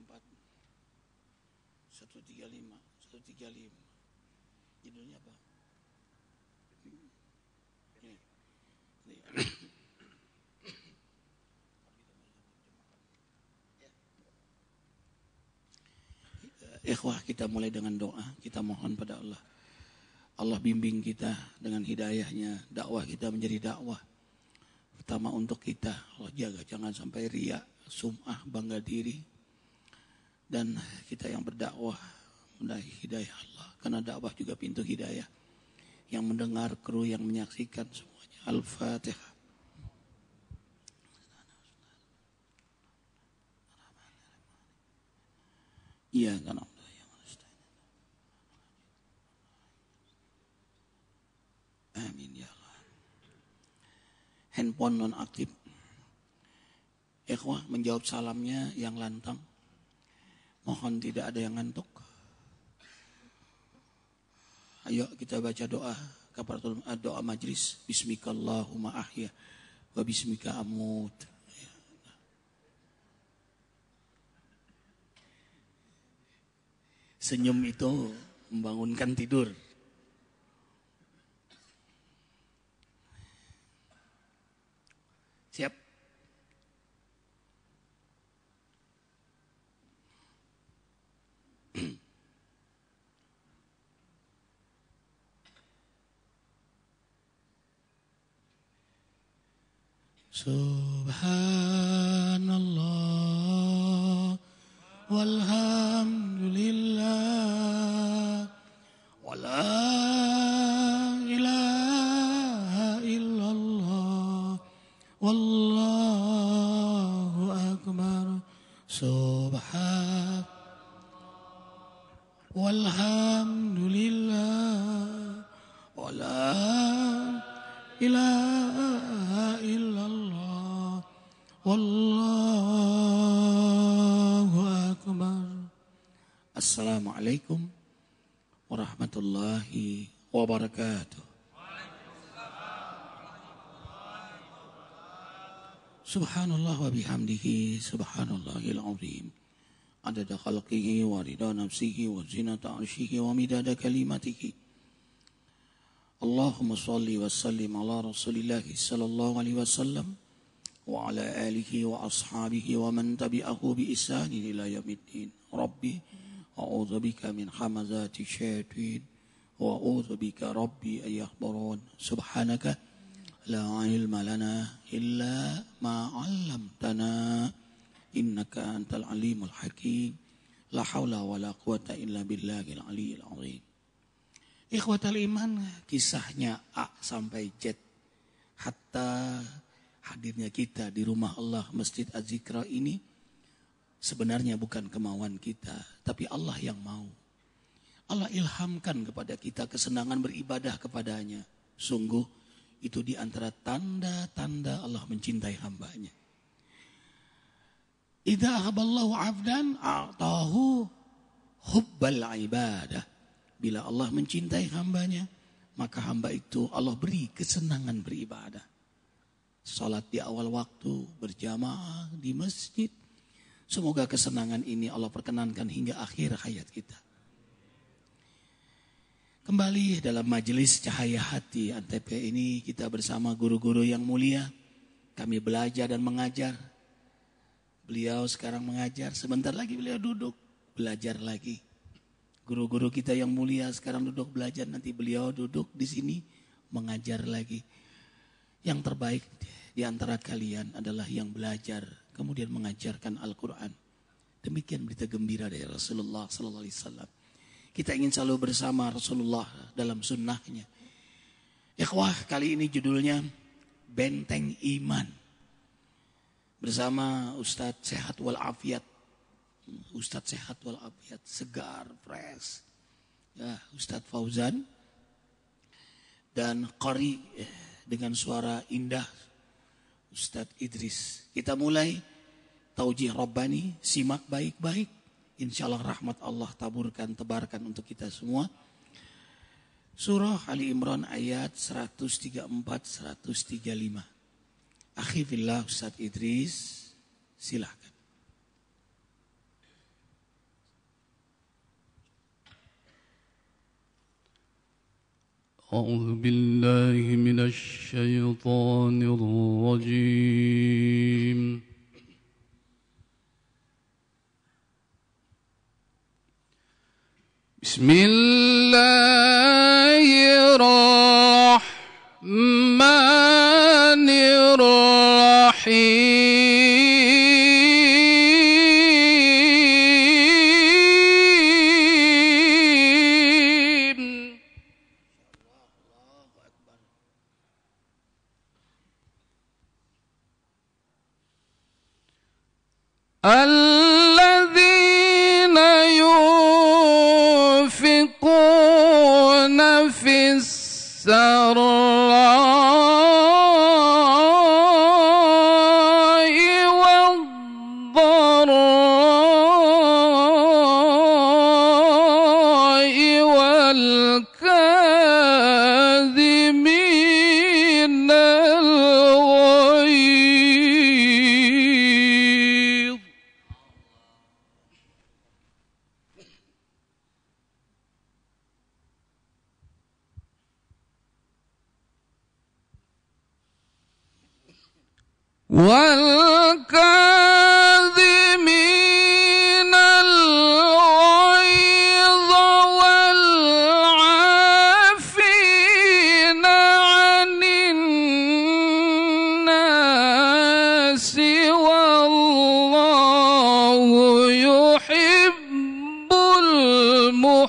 134 135 135. Judulnya apa? Ini. Ikhwah, kita mulai dengan doa. Kita mohon pada Allah. Allah bimbing kita dengan hidayahnya. Dakwah kita menjadi dakwah pertama untuk kita. Allah jaga jangan sampai riya, sum'ah, bangga diri. Dan kita yang berdakwah meraih hidayah Allah. Karena dakwah juga pintu hidayah. Yang mendengar, kru yang menyaksikan semuanya. Al-Fatihah. Iya kan Allah. Amin ya Allah. Handphone non aktif. Ikhwah menjawab salamnya yang lantang. Mohon tidak ada yang ngantuk. Ayo kita baca doa kafaratul doa majlis. Bismikallahumma ahya wa bismika amut. Senyum itu membangunkan tidur. Siap? Subhanallah walhamdulillah wala ilaha illallah wallahu akbar. Subhan walhamdulillah wala ilaha illallah wallahu akbar. Assalamualaikum warahmatullahi wabarakatuh. Subhanallah wa bihamdihi subhanallahil azim. Adada khalqihi wa rida nafsihi wa zinata arshihi wa midada kalimatihi. Allahumma salli wa sallim ala rasulillahi sallallahu alaihi wasallam wa ala alihi wa ashabihi wa man tabi'ahu bi ihsanin ila yaumiddin. Rabbi a'udzu bika min hamazati syaitin wa a'udzu bika rabbi ay yahdurun. Subhanaka la ilma lana illa ma 'allamtana innaka antal alimul hakim. La haula wala quwata illa billahil aliyil azim. Ikhwatal iman, kisahnya A sampai Z hatta hadirnya kita di rumah Allah Masjid Az-Zikra ini sebenarnya bukan kemauan kita, tapi Allah yang mau. Allah ilhamkan kepada kita kesenangan beribadah kepadanya. Sungguh itu di antara tanda-tanda Allah mencintai hambanya. Idza ahabballahu 'abdan a'tahu hubbal ibadah. Bila Allah mencintai hambanya, maka hamba itu Allah beri kesenangan beribadah. Salat di awal waktu, berjamaah di masjid. Semoga kesenangan ini Allah perkenankan hingga akhir hayat kita. Kembali dalam majelis Cahaya Hati Antep ini kita bersama guru-guru yang mulia. Kami belajar dan mengajar. Beliau sekarang mengajar, sebentar lagi beliau duduk belajar lagi. Guru-guru kita yang mulia sekarang duduk belajar, nanti beliau duduk di sini mengajar lagi. Yang terbaik di antara kalian adalah yang belajar kemudian mengajarkan Al-Quran. Demikian berita gembira dari Rasulullah SAW. Kita ingin selalu bersama Rasulullah dalam sunnahnya. Ikhwah, kali ini judulnya Benteng Iman. Bersama Ustadz Sehat Walafiat. Ustadz Sehat Walafiat, segar, fresh. Ya, Ustadz Fauzan. Dan qari dengan suara indah, Ustadz Idris. Kita mulai taujih Rabbani, simak baik-baik. Insya Allah rahmat Allah taburkan, tebarkan untuk kita semua. Surah Ali Imran ayat 134-135. Akhi fillah Ustadz Idris, silahkan. أعوذ بالله من الشيطان الرجيم بسم الله الرحمن الرحيم الذين ينفقون في السراء والضراء والكاظمين الغيظ والكاظمين الغيظ والعافين عن الناس والله يحب المحسنين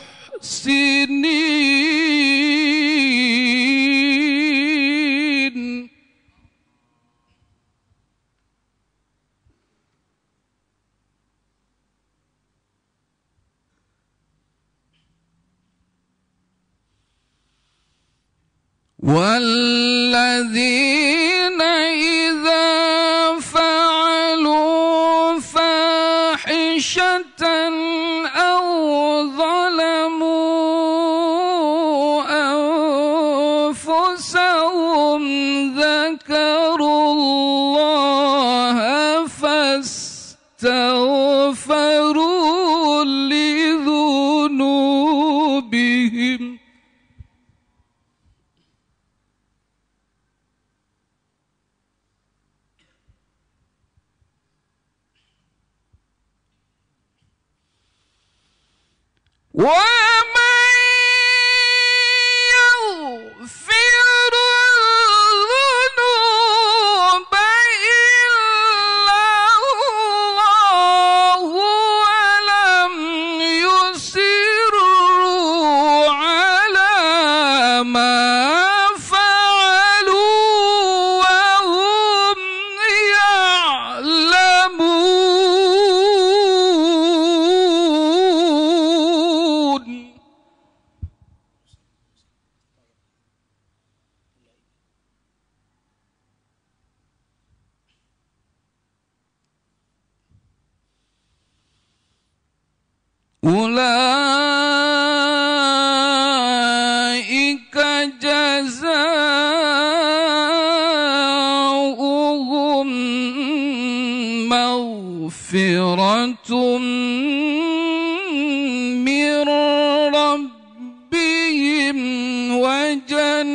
والذين إذا فعلوا فاحشة أو ظلموا أنفسهم ذكروا الله فاستغفروا لذنوبهم ومن يغفر الذنوب إلا الله ولم يصروا على ما فعلوا وهم يعلمون أولئك جزاؤهم مغفرة من ربهم وجنات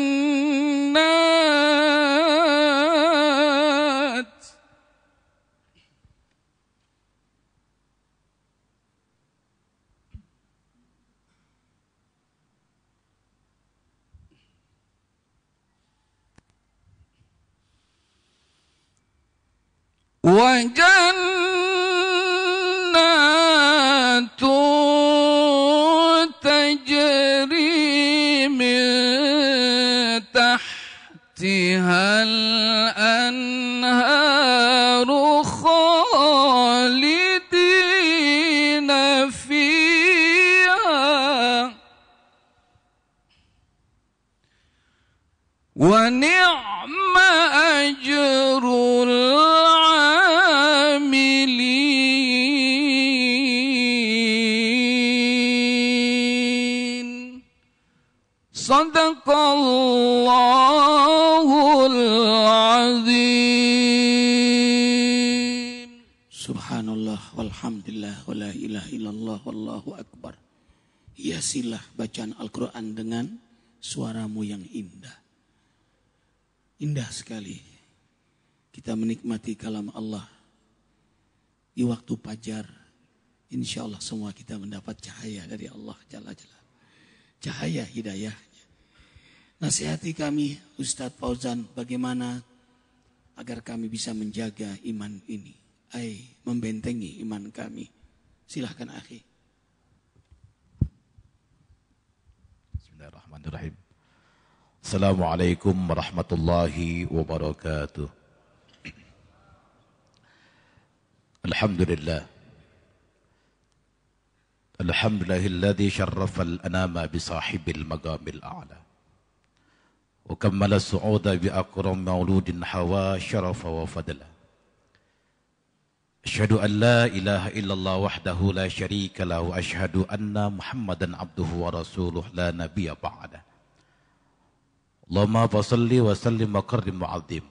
تجري من تحتها الأنهار خالدين فيها ونعم أجر العاملين صدق الله العظيم. Subhanallah walhamdulillah wa la ilaha illallah wallahu akbar. Hiasilah bacaan Al-Quran dengan suaramu yang indah. Indah sekali kita menikmati kalam Allah di waktu fajar. Insya Allah semua kita mendapat cahaya dari Allah Jalla Jalla. Cahaya hidayahnya. Nasihati kami Ustadz Fauzan bagaimana agar kami bisa menjaga iman ini. Membentengi iman kami. Silahkan akhi. Bismillahirrahmanirrahim. Assalamualaikum warahmatullahi wabarakatuh. Alhamdulillah. Alhamdulillahilladzi syarrafal anama bi sahibil maqamil a'la. Wa kammala su'uda bi akram mauludin hawa syarafa wa fadla. Asyhadu an la ilaha illallah wahdahu la syarika lahu wa asyhadu anna Muhammadan abduhu wa rasuluh la nabiyya ba'da. Allahumma salli wa sallim wa karrim wa 'azim.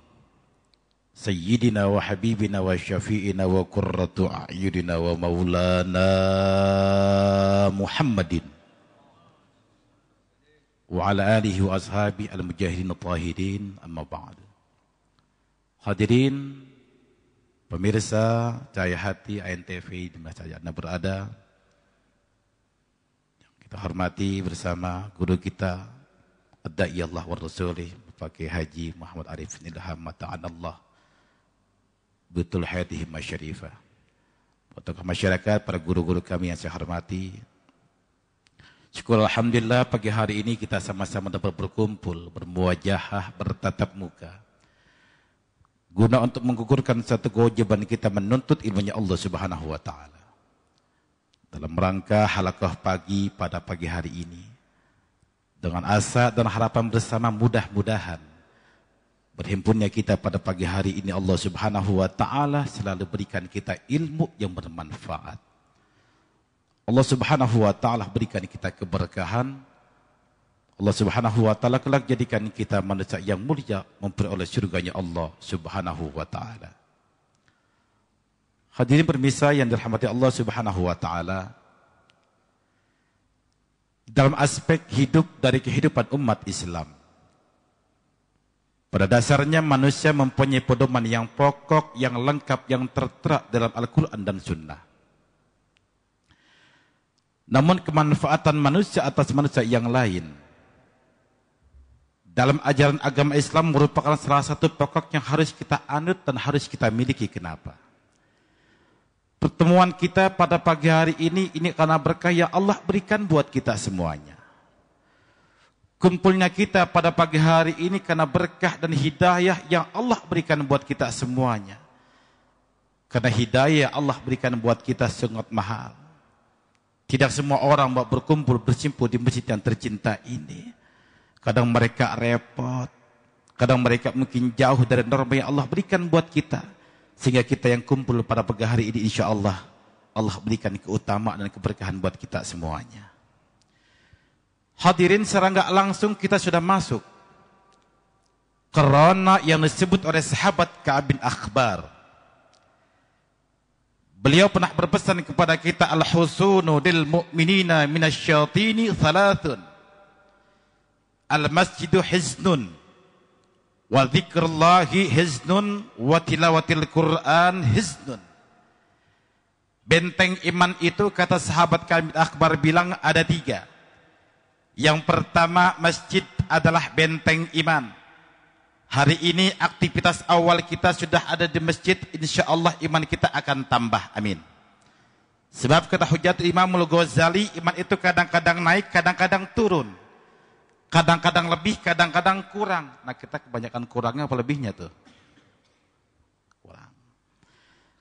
Sayyidina wa habibina wa syafi'ina wa qurratu a'yunina wa maulana Muhammadin wa ala alihi wa ashabi al-mujahidin at-tahirin amma ba'd. Hadirin pemirsa Cahaya Hati ANTV di mana saja Anda berada, kita hormati bersama guru kita Ad-Da'i Allah wa Rasulih Bapak Kiai Haji Muhammad Arifin Ilham Mata'anallah Betul Hayatihim Masyarifah. Untuk masyarakat, para guru-guru kami yang saya hormati, syukur alhamdulillah pagi hari ini kita sama-sama dapat berkumpul, bermuwajahah, bertatap muka, guna untuk menggugurkan satu kewajiban kita menuntut ilmunya Allah Subhanahu wa taala. Dalam rangka halaqah pagi pada pagi hari ini, dengan asa dan harapan bersama mudah-mudahan berhimpunnya kita pada pagi hari ini Allah Subhanahu wa taala selalu berikan kita ilmu yang bermanfaat. Allah Subhanahu wa taala berikan kita keberkahan. Allah Subhanahu wa taala kelak jadikan kita manusia yang mulia memperoleh surganya Allah Subhanahu wa taala. Hadirin pemirsa yang dirahmati Allah Subhanahu wa taala, dalam aspek hidup dari kehidupan umat Islam, pada dasarnya manusia mempunyai pedoman yang pokok, yang lengkap, yang tertera dalam Al-Quran dan Sunnah. Namun kemanfaatan manusia atas manusia yang lain dalam ajaran agama Islam merupakan salah satu pokok yang harus kita anut dan harus kita miliki. Kenapa? Pertemuan kita pada pagi hari ini karena berkah yang Allah berikan buat kita semuanya. Kumpulnya kita pada pagi hari ini karena berkah dan hidayah yang Allah berikan buat kita semuanya. Karena hidayah Allah berikan buat kita sangat mahal. Tidak semua orang mau berkumpul bersimpul di masjid yang tercinta ini. Kadang mereka repot, kadang mereka mungkin jauh dari norma yang Allah berikan buat kita. Sehingga kita yang kumpul pada pagi hari ini insya Allah, Allah berikan keutamaan dan keberkahan buat kita semuanya. Hadirin, secara enggak langsung kita sudah masuk karena yang disebut oleh sahabat Ka'ab bin Akhbar. Beliau pernah berpesan kepada kita, al-husunu lil mu'minina minasyatini thalathun. Al-masjidu hiznun wa dzikrullahi hiznun wa tilawatil Qur'an hiznun. Benteng iman itu, kata sahabat Ka'ab bin Akhbar, bilang ada 3. Yang pertama, masjid adalah benteng iman. Hari ini aktivitas awal kita sudah ada di masjid, insya Allah iman kita akan tambah, amin. Sebab kata Hujatul Imamul Ghazali, iman itu kadang-kadang naik, kadang-kadang turun. Kadang-kadang lebih, kadang-kadang kurang. Nah, kita kebanyakan kurangnya apa lebihnya tuh? Kurang.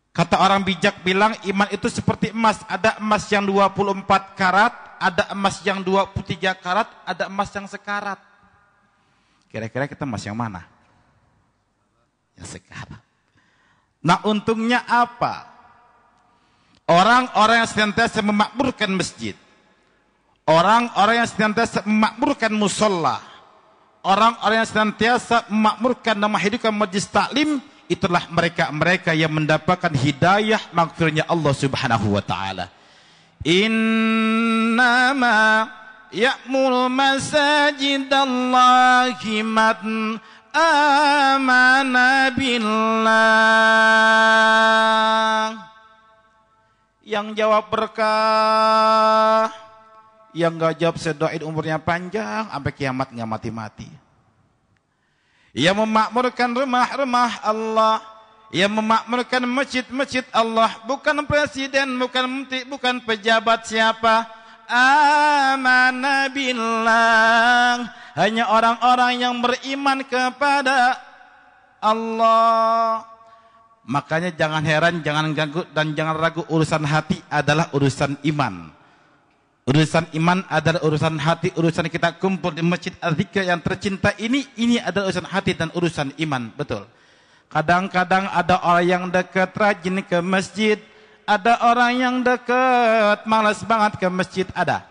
Kata orang bijak bilang, iman itu seperti emas. Ada emas yang 24 karat, ada emas yang 23 karat, ada emas yang sekarat. Kira-kira kita emas yang mana? Yang sekarat. Nah, untungnya apa? Orang-orang yang senantiasa memakmurkan masjid, orang-orang yang senantiasa memakmurkan musola, orang-orang yang senantiasa memakmurkan dan menghidupkan majlis taklim, itulah mereka-mereka yang mendapatkan hidayah maghfirahnya Allah Subhanahu wa taala. Innama ya'muru masajidallahi man amana billah. Yang jawab berkah, yang gak jawab sedoain umurnya panjang sampai kiamat gak mati-mati. Yang memakmurkan rumah-rumah Allah, yang memakmurkan masjid-masjid Allah, bukan presiden, bukan menteri, bukan pejabat siapa. Amana billah, hanya orang-orang yang beriman kepada Allah. Makanya jangan heran, jangan ganggu dan jangan ragu, urusan hati adalah urusan iman. Urusan iman adalah urusan hati, urusan kita kumpul di Masjid Al-Zikr yang tercinta ini adalah urusan hati dan urusan iman, betul. Kadang-kadang ada orang yang dekat rajin ke masjid, ada orang yang dekat malas banget ke masjid, ada.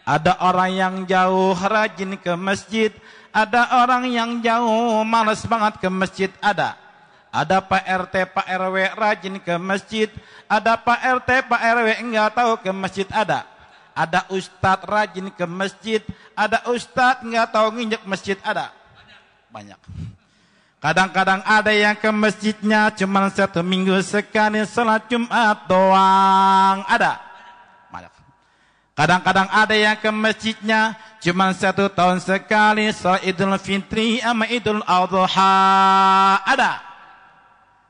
Ada orang yang jauh rajin ke masjid, ada orang yang jauh malas banget ke masjid, ada. Ada Pak RT, Pak RW rajin ke masjid, ada Pak RT, Pak RW enggak tahu ke masjid, ada. Ada ustadz rajin ke masjid, ada ustadz enggak tahu nginjek masjid, ada. Banyak. Kadang-kadang ada yang ke masjidnya cuma 1 minggu sekali salat Jumat doang, ada. Banyak. Kadang-kadang ada yang ke masjidnya cuma 1 tahun sekali salat Idul Fitri sama Idul Adha, ada.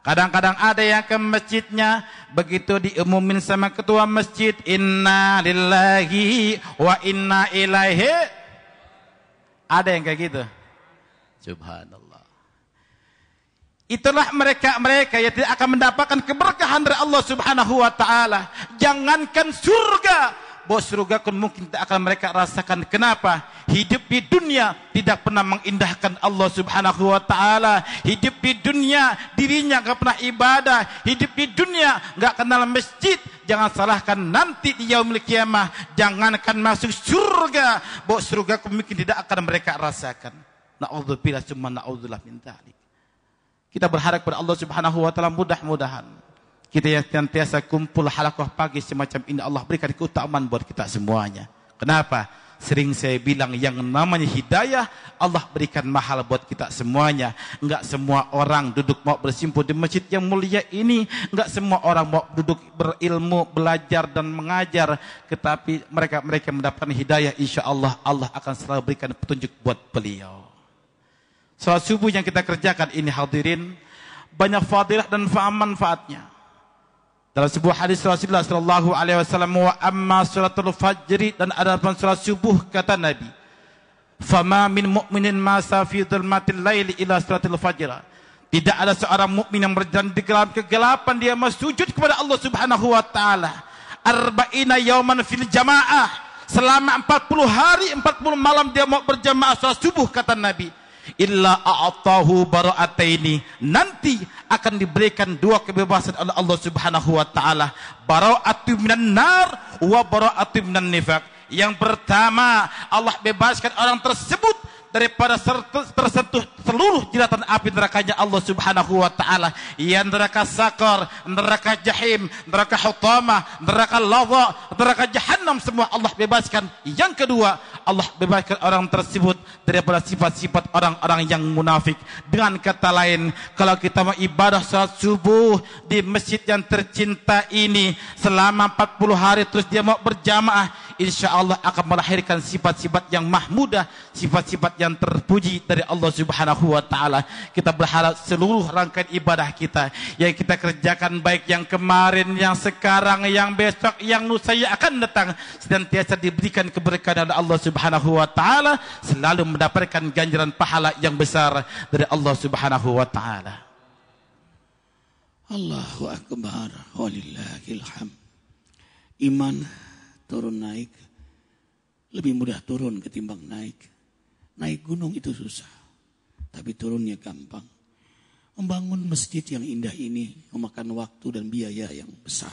Kadang-kadang ada yang ke masjidnya begitu diumumin sama ketua masjid, inna lillahi wa inna ilaihi, ada yang kayak gitu. Subhanallah. Itulah mereka yang tidak akan mendapatkan keberkahan dari Allah Subhanahu wa taala. Jangankan surga, bos surga pun mungkin tidak akan mereka rasakan. Kenapa? Hidup di dunia tidak pernah mengindahkan Allah Subhanahu wa taala. Hidup di dunia dirinya enggak pernah ibadah. Hidup di dunia enggak kenal masjid. Jangan salahkan nanti di yaumul kiamah, jangankan masuk surga, bos surga pun mungkin tidak akan mereka rasakan. Na'udzubillah summa na'udzubillah min dzalik. Kita berharap kepada Allah Subhanahu wa taala, mudah-mudahan kita yang senantiasa kumpul halaqah pagi semacam ini Allah berikan keutamaan buat kita semuanya. Kenapa? Sering saya bilang yang namanya hidayah Allah berikan mahal buat kita semuanya. Enggak semua orang duduk mau bersimpuh di masjid yang mulia ini, enggak semua orang mau duduk berilmu, belajar dan mengajar, tetapi mereka mendapatkan hidayah, insyaallah Allah akan selalu berikan petunjuk buat beliau. Salat subuh yang kita kerjakan ini hadirin banyak fadilah dan manfaatnya. Dalam sebuah hadis Rasulullah sallallahu alaihi wasallam, wa amma salatul fajri, dan adapun salat subuh kata Nabi, fama min mu'minin ma fi dhulmatil laili ila salatil fajr. Tidak ada seorang mukmin yang berjalan di kegelapan dia sujud kepada Allah Subhanahu wa taala. Arba'ina yauman fil jamaah, selama 40 hari 40 malam dia mau berjamaah salat subuh kata Nabi. Illa a'atahu bara'ataini, nanti akan diberikan 2 kebebasan oleh Allah Subhanahu wa taala, bara'atu minan nar wa bara'atu minan nifaq. Yang pertama, Allah bebaskan orang tersebut daripada tersentuh seluruh jeratan api nerakanya Allah Subhanahu wa taala, yang neraka sakar, neraka jahim, neraka hutamah, neraka ladha, neraka jahannam, semua Allah bebaskan. Yang kedua, Allah bebaskan orang tersebut daripada sifat-sifat orang-orang yang munafik. Dengan kata lain, kalau kita mau ibadah salat subuh di masjid yang tercinta ini selama 40 hari terus dia mau berjamaah, insyaallah akan melahirkan sifat-sifat yang mahmudah, sifat-sifat yang terpuji dari Allah Subhanahu wa taala. Kita berharap seluruh rangkaian ibadah kita yang kita kerjakan, baik yang kemarin, yang sekarang, yang besok, yang lusa yang akan datang, senantiasa diberikan keberkahan dari Allah Subhanahu wa taala, selalu mendapatkan ganjaran pahala yang besar dari Allah Subhanahu wa taala. Allahu akbar, walillahil hamd. Iman turun naik lebih mudah turun ketimbang naik. Naik gunung itu susah, tapi turunnya gampang. Membangun masjid yang indah ini memakan waktu dan biaya yang besar,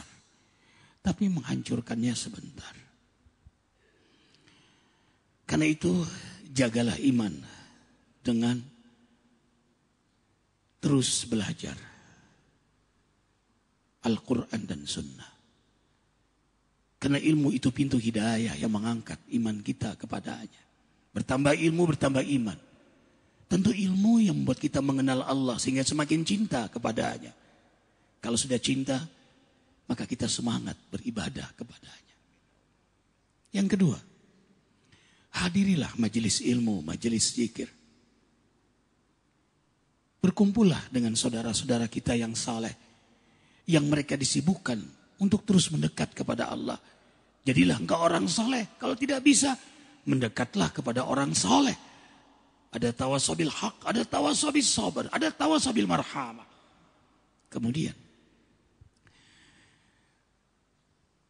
tapi menghancurkannya sebentar. Karena itu jagalah iman dengan terus belajar. 'Al-Quran dan Sunnah. Karena ilmu itu pintu hidayah yang mengangkat iman kita kepadanya. Bertambah ilmu, bertambah iman. Tentu ilmu yang membuat kita mengenal Allah sehingga semakin cinta kepadanya. Kalau sudah cinta, maka kita semangat beribadah kepadanya. Yang kedua, hadirilah majelis ilmu, majelis zikir. Berkumpullah dengan saudara-saudara kita yang saleh, yang mereka disibukkan untuk terus mendekat kepada Allah. Jadilah engkau orang saleh. Kalau tidak bisa, mendekatlah kepada orang saleh. Ada tawasabil haq, ada tawasabil sabar, ada tawasabil marhamah. Kemudian,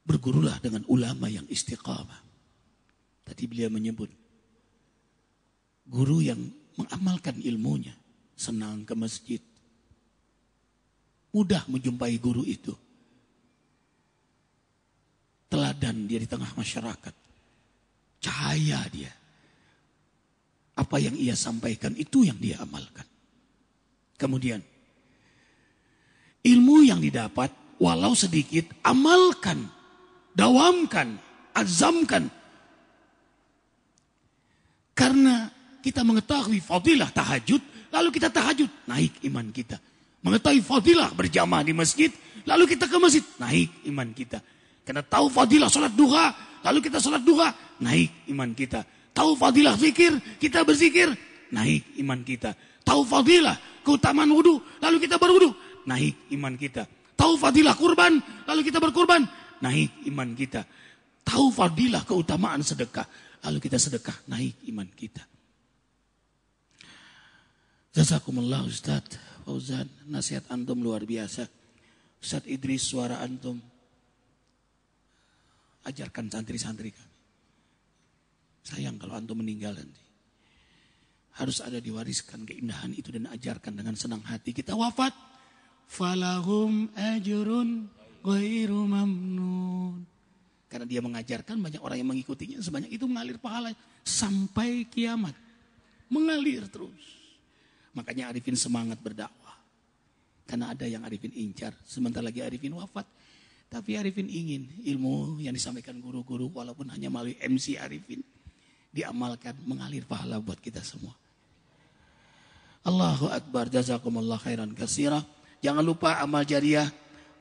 bergurulah dengan ulama yang istiqamah. Tadi beliau menyebut, guru yang mengamalkan ilmunya, senang ke masjid. Mudah menjumpai guru itu. Teladan dia di tengah masyarakat. Cahaya dia. Apa yang ia sampaikan itu yang dia amalkan. Kemudian, ilmu yang didapat walau sedikit, amalkan, dawamkan, azamkan. Karena kita mengetahui fadilah tahajud, lalu kita tahajud, naik iman kita. Mengetahui fadilah berjamaah di masjid, lalu kita ke masjid, naik iman kita. Karena tahu fadilah salat duha, lalu kita salat duha, naik iman kita. Tahu fadilah zikir, kita berzikir, naik iman kita. Tahu fadilah keutamaan wudu, lalu kita berwudu, naik iman kita. Tahu fadilah kurban, lalu kita berkurban, naik iman kita. Tahu fadilah keutamaan sedekah, lalu kita sedekah, naik iman kita. Jazakumullah Ustaz Fauzan, nasihat antum luar biasa. Ustaz Idris, suara antum. Ajarkan santri-santri kami. Sayang kalau antum meninggal nanti. Harus ada diwariskan keindahan itu dan ajarkan dengan senang hati. Kita wafat. Falahum ajrun ghairu mamnun. Karena dia mengajarkan, banyak orang yang mengikutinya. Sebanyak itu mengalir pahala sampai kiamat. Mengalir terus. Makanya Arifin semangat berdakwah. Karena ada yang Arifin incar. Sebentar lagi Arifin wafat. Tapi Arifin ingin ilmu yang disampaikan guru-guru walaupun hanya melalui MC Arifin diamalkan, mengalir pahala buat kita semua. Allahu Akbar, jazakumullah khairan katsira. Jangan lupa amal jariah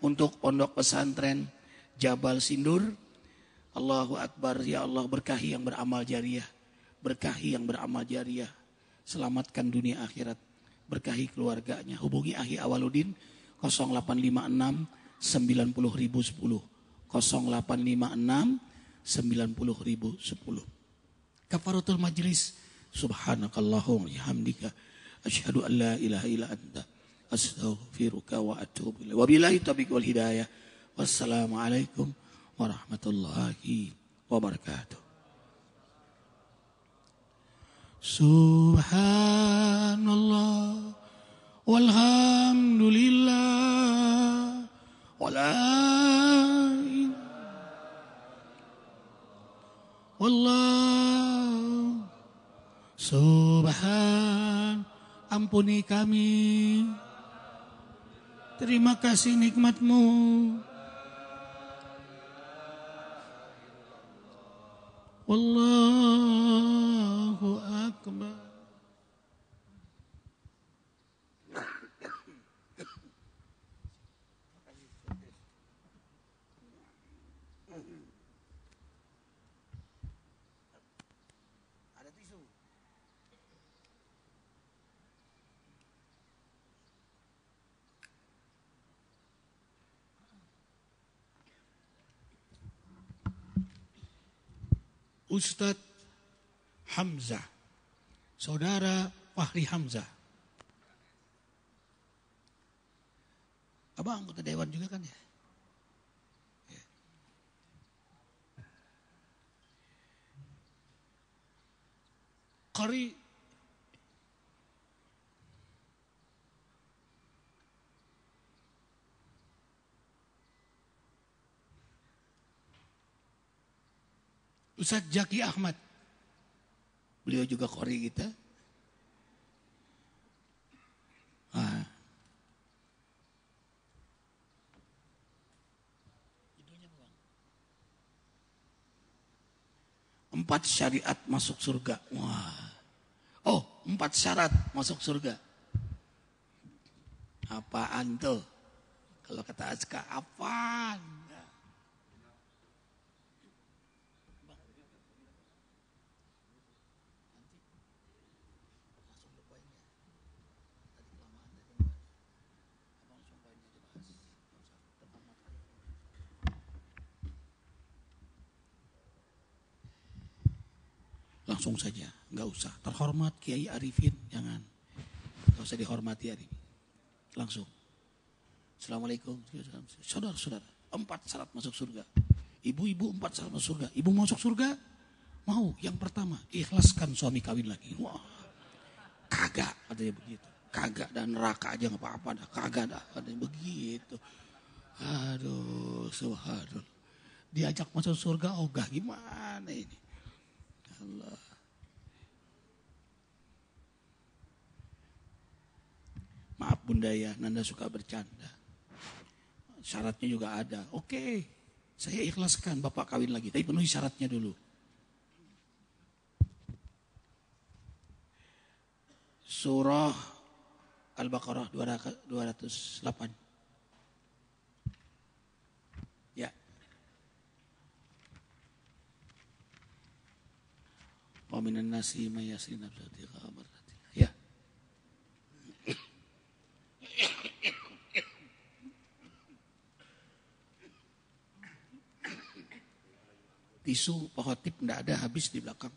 untuk pondok pesantren Jabal Sindur. Allahu Akbar, ya Allah, berkahi yang beramal jariah. Berkahi yang beramal jariah. Selamatkan dunia akhirat. Berkahi keluarganya. Hubungi Ahi Awaludin 0856 90.010 0856 90.010. Kafaratul majlis. Subhanakallahumma bihamdika asyhadu an la ilaha illa anta astaghfiruka wa atubu ilaik. Wabillahi taufiq wal hidayah. Wassalamualaikum warahmatullahi wabarakatuh. Subhanallah walhamdulillah wala wallah subhan, ampuni kami, terima kasih nikmat-Mu. Wallahu akbar. Ustadz Hamzah, Saudara Fahri Hamzah. Abang anggota dewan juga kan ya? Qari Ustadz Jaki Ahmad, beliau juga qori kita. 4 syariat masuk surga. Wah. Oh, 4 syarat masuk surga. Apaan tuh? Kalau kata Azka, apaan? Langsung saja, nggak usah. Terhormat Kiai Arifin, jangan. Nggak usah dihormati Arifin. Langsung. Assalamualaikum. Saudara-saudara, 4 syarat masuk surga. Ibu-ibu 4 syarat masuk surga. Ibu masuk surga? Mau. Yang pertama, ikhlaskan suami kawin lagi. Wah, kagak katanya begitu. Kagak, dan neraka aja nggak apa-apa dah. Kagak dah katanya begitu. Aduh, subhanallah. Diajak masuk surga, ogah gimana ini? Allah. Maaf Bunda ya, Nanda suka bercanda. Syaratnya juga ada. Oke, saya ikhlaskan Bapak kawin lagi, tapi penuhi syaratnya dulu. Surah Al-Baqarah 208. Ya. Wa minan nasi may yasri nafsati khabarati. Ya. Tisu Pak Khotib enggak ada, habis di belakang.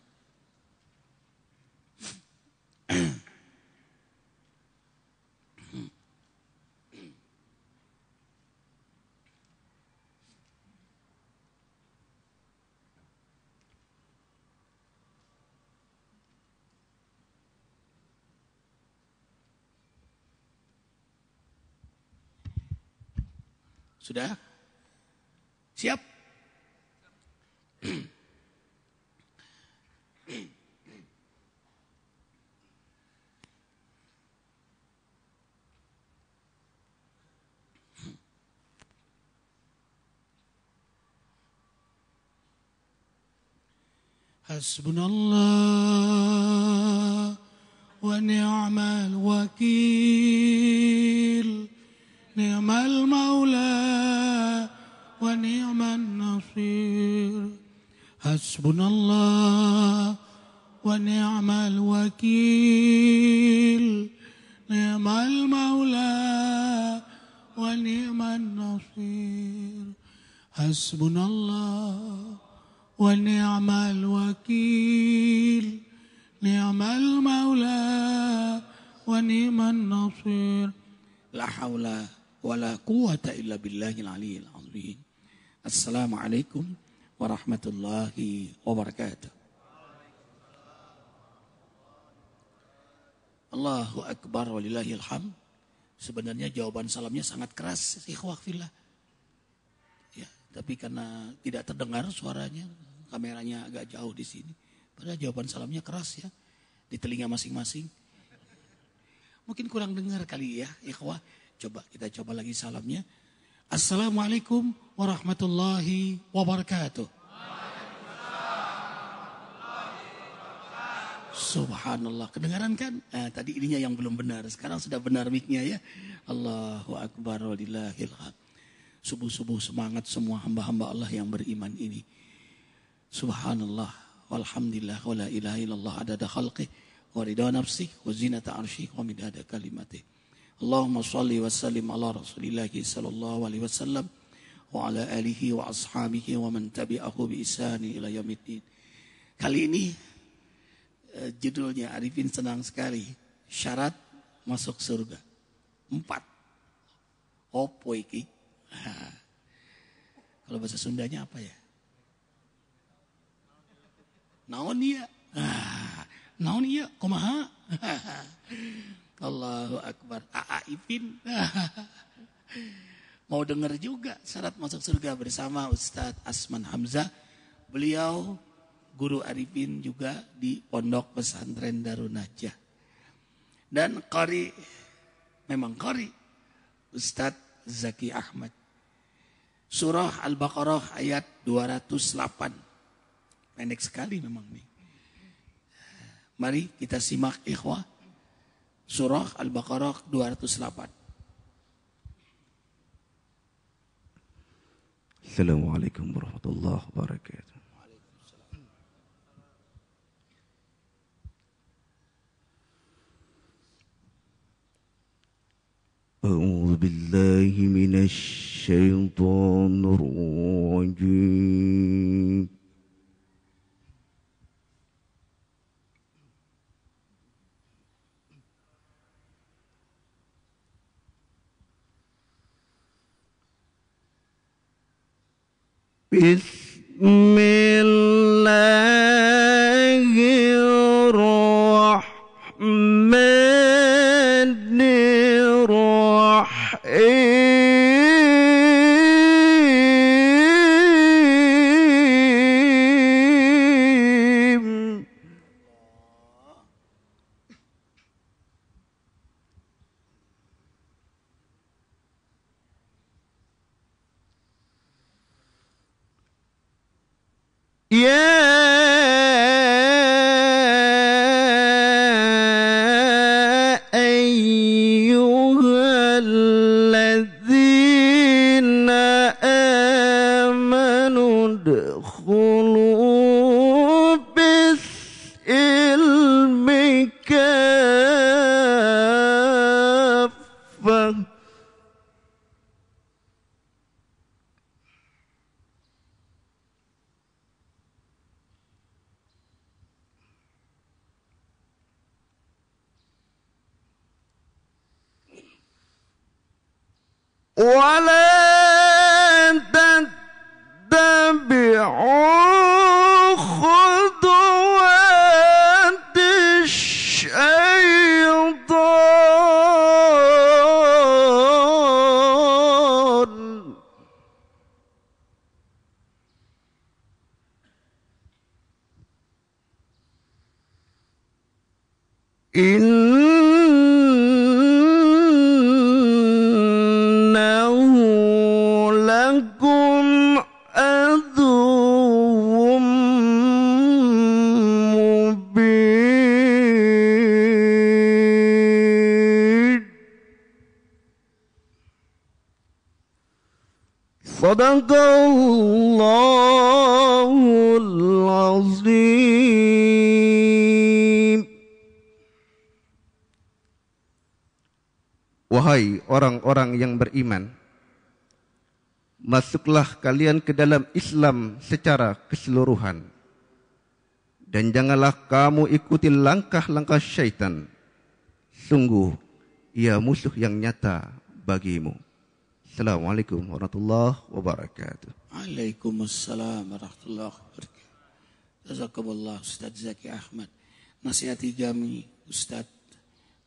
Sudah? Siap? Hasbunallah wa ni'mal wakil. Ni'mal maula wa ni'man nasir. Hasbunallah wa ni'mal wakil. Ni'mal maula wa ni'man nasir. Hasbunallah wa ni'mal wakil. Ni'mal maula wa ni'man nasir. La haula wa la quwata illa billahil aliyyil azim. Assalamualaikum warahmatullahi wabarakatuh. Allahu akbar walillahil hamd. Sebenarnya jawaban salamnya sangat keras, ikhwah fillah. Ya, tapi karena tidak terdengar suaranya, kameranya agak jauh di sini. Padahal jawaban salamnya keras ya, di telinga masing-masing. Mungkin kurang dengar kali ya, ikhwah. Coba kita coba lagi salamnya. Assalamualaikum warahmatullahi wabarakatuh. Subhanallah, kedengaran kan? Tadi ininya yang belum benar, sekarang sudah benar mic-nya ya. Allahu akbar walillahil hamd. Subuh-subuh semangat semua hamba-hamba Allah yang beriman ini. Subhanallah, walhamdulillah, wa la ilaha illallah adada khalqih, wa ridha nafsih, wa zinata arsyih, wa midada kalimatih. Allahumma salli wa sallim ala rasulillahi sallallahu alaihi wasallam, wa ala alihi wa ashabihi, wa man tabi'ahu bi ihsani ila yaumiddin. Kali ini judulnya Arifin senang sekali. Syarat masuk surga 4. Opo iki? Kalau bahasa Sundanya apa ya? Naon iya? Naon iya? Kumaha? Allahu akbar. Ipin. Mau dengar juga syarat masuk surga bersama Ustadz Asman Hamzah. Beliau guru Arifin juga di Pondok Pesantren Darun Najah. Dan qari, memang qari, Ustadz Zaki Ahmad. Surah Al-Baqarah ayat 208. Pendek sekali memang nih. Mari kita simak ikhwah. Surah Al-Baqarah 208. Assalamualaikum warahmatullahi wabarakatuh. أعوذ بالله من الشيطان الرجيم بسم الله الرحمن الرحيم أيها الذين آمنوا ادخلوا بالسلم كافة ولا تتبعوا خطوات الشيطان إنه لكم عدو مبين صدق الله العظيم. Wahai orang-orang yang beriman, masuklah kalian ke dalam Islam secara keseluruhan. Dan janganlah kamu ikuti langkah-langkah syaitan. Sungguh, ia musuh yang nyata bagimu. Assalamualaikum warahmatullahi wabarakatuh. Waalaikumsalam warahmatullahi wabarakatuh. Jazakumullah Ustaz Zaki Ahmad. Nasihati kami Ustaz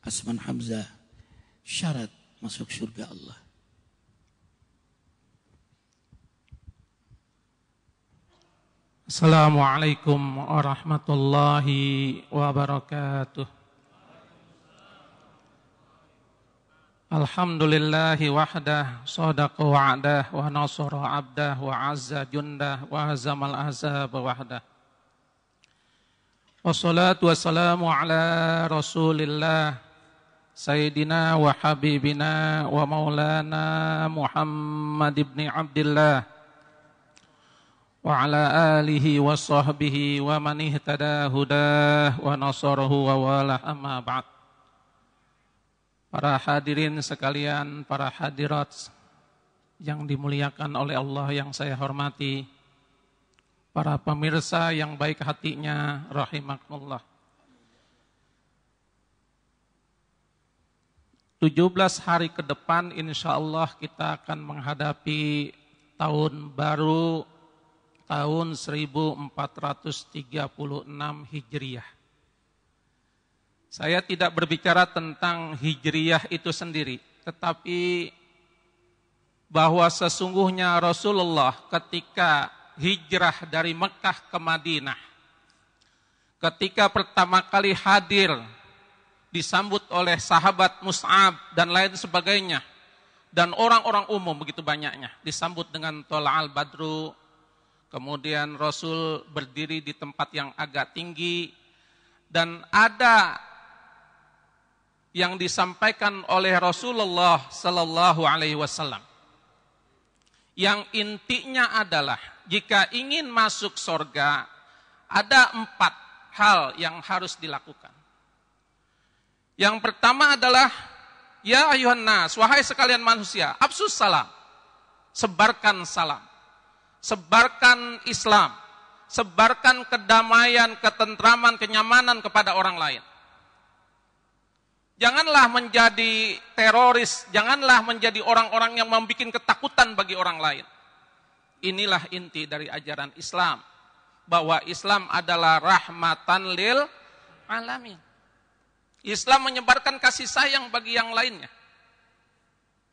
Asman Hamzah. Syarat masuk surga Allah. Assalamualaikum warahmatullahi wabarakatuh. Alhamdulillahi wahdah, sadaqa wa'dah, wa nasara abdah, wa azza jundah, wa hazamal ahzab wahdah. Wassalatu wassalamu ala rasulillah, Sayyidina wa habibina wa maulana Muhammad ibn Abdillah wa ala alihi wa sahbihi wa man ihtada hudah wa nasarahu wa walah amma ba'd. Para hadirin sekalian, para hadirat yang dimuliakan oleh Allah yang saya hormati, para pemirsa yang baik hatinya rahimakumullah. 17 hari ke depan insya Allah kita akan menghadapi tahun baru tahun 1436 Hijriah. Saya tidak berbicara tentang Hijriah itu sendiri, tetapi bahwa sesungguhnya Rasulullah ketika hijrah dari Mekah ke Madinah, ketika pertama kali hadir disambut oleh sahabat Mus'ab dan lain sebagainya, dan orang-orang umum begitu banyaknya, disambut dengan Tola'al Badru, Kemudian Rasul berdiri di tempat yang agak tinggi dan ada yang disampaikan oleh Rasulullah sallallahu alaihi wasallam. Yang intinya adalah jika ingin masuk surga ada 4 hal yang harus dilakukan. Yang pertama adalah ya ayuhan nas, wahai sekalian manusia, afsus salam. Sebarkan salam. Sebarkan Islam, sebarkan kedamaian, ketentraman, kenyamanan kepada orang lain. Janganlah menjadi teroris, janganlah menjadi orang-orang yang membuat ketakutan bagi orang lain. Inilah inti dari ajaran Islam, bahwa Islam adalah rahmatan lil alamin. Islam menyebarkan kasih sayang bagi yang lainnya.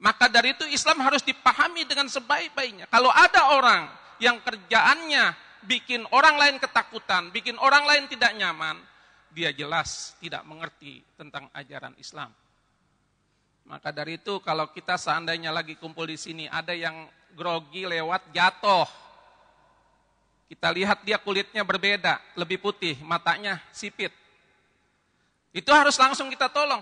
Maka dari itu Islam harus dipahami dengan sebaik-baiknya. Kalau ada orang yang kerjaannya bikin orang lain ketakutan, bikin orang lain tidak nyaman, dia jelas tidak mengerti tentang ajaran Islam. Maka dari itu kalau kita seandainya lagi kumpul di sini, ada yang grogi lewat jatuh. Kita lihat dia kulitnya berbeda, lebih putih, matanya sipit. Itu harus langsung kita tolong.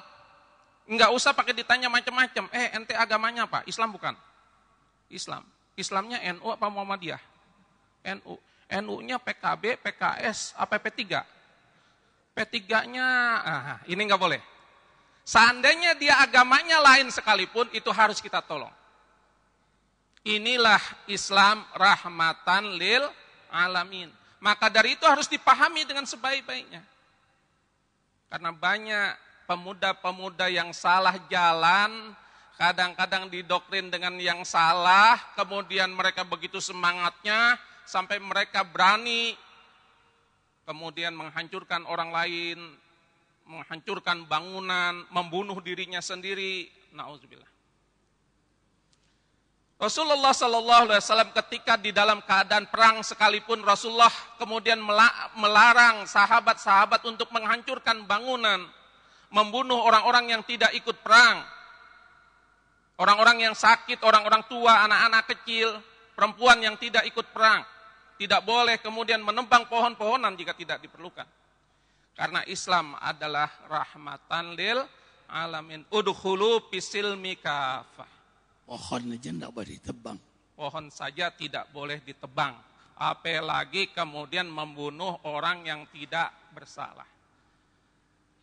Enggak usah pakai ditanya macam-macam. Ente agamanya apa? Islam bukan? Islam. Islamnya NU apa Muhammadiyah? NU. NU-nya PKB, PKS, apa P3? P3-nya, ini enggak boleh. Seandainya dia agamanya lain sekalipun, itu harus kita tolong. Inilah Islam rahmatan lil alamin. Maka dari itu harus dipahami dengan sebaik-baiknya. Karena banyak pemuda-pemuda yang salah jalan, kadang-kadang didoktrin dengan yang salah, kemudian mereka begitu semangatnya, sampai mereka berani, kemudian menghancurkan orang lain, menghancurkan bangunan, membunuh dirinya sendiri. Na'udzubillah. Rasulullah SAW ketika di dalam keadaan perang sekalipun, Rasulullah kemudian melarang sahabat-sahabat untuk menghancurkan bangunan, membunuh orang-orang yang tidak ikut perang, orang-orang yang sakit, orang-orang tua, anak-anak kecil, perempuan yang tidak ikut perang. Tidak boleh kemudian menebang pohon-pohonan jika tidak diperlukan. Karena Islam adalah rahmatan lil alamin. Udkhulu fisilmi kafah. Pohon aja tidak boleh ditebang. Pohon saja tidak boleh ditebang. Apalagi kemudian membunuh orang yang tidak bersalah.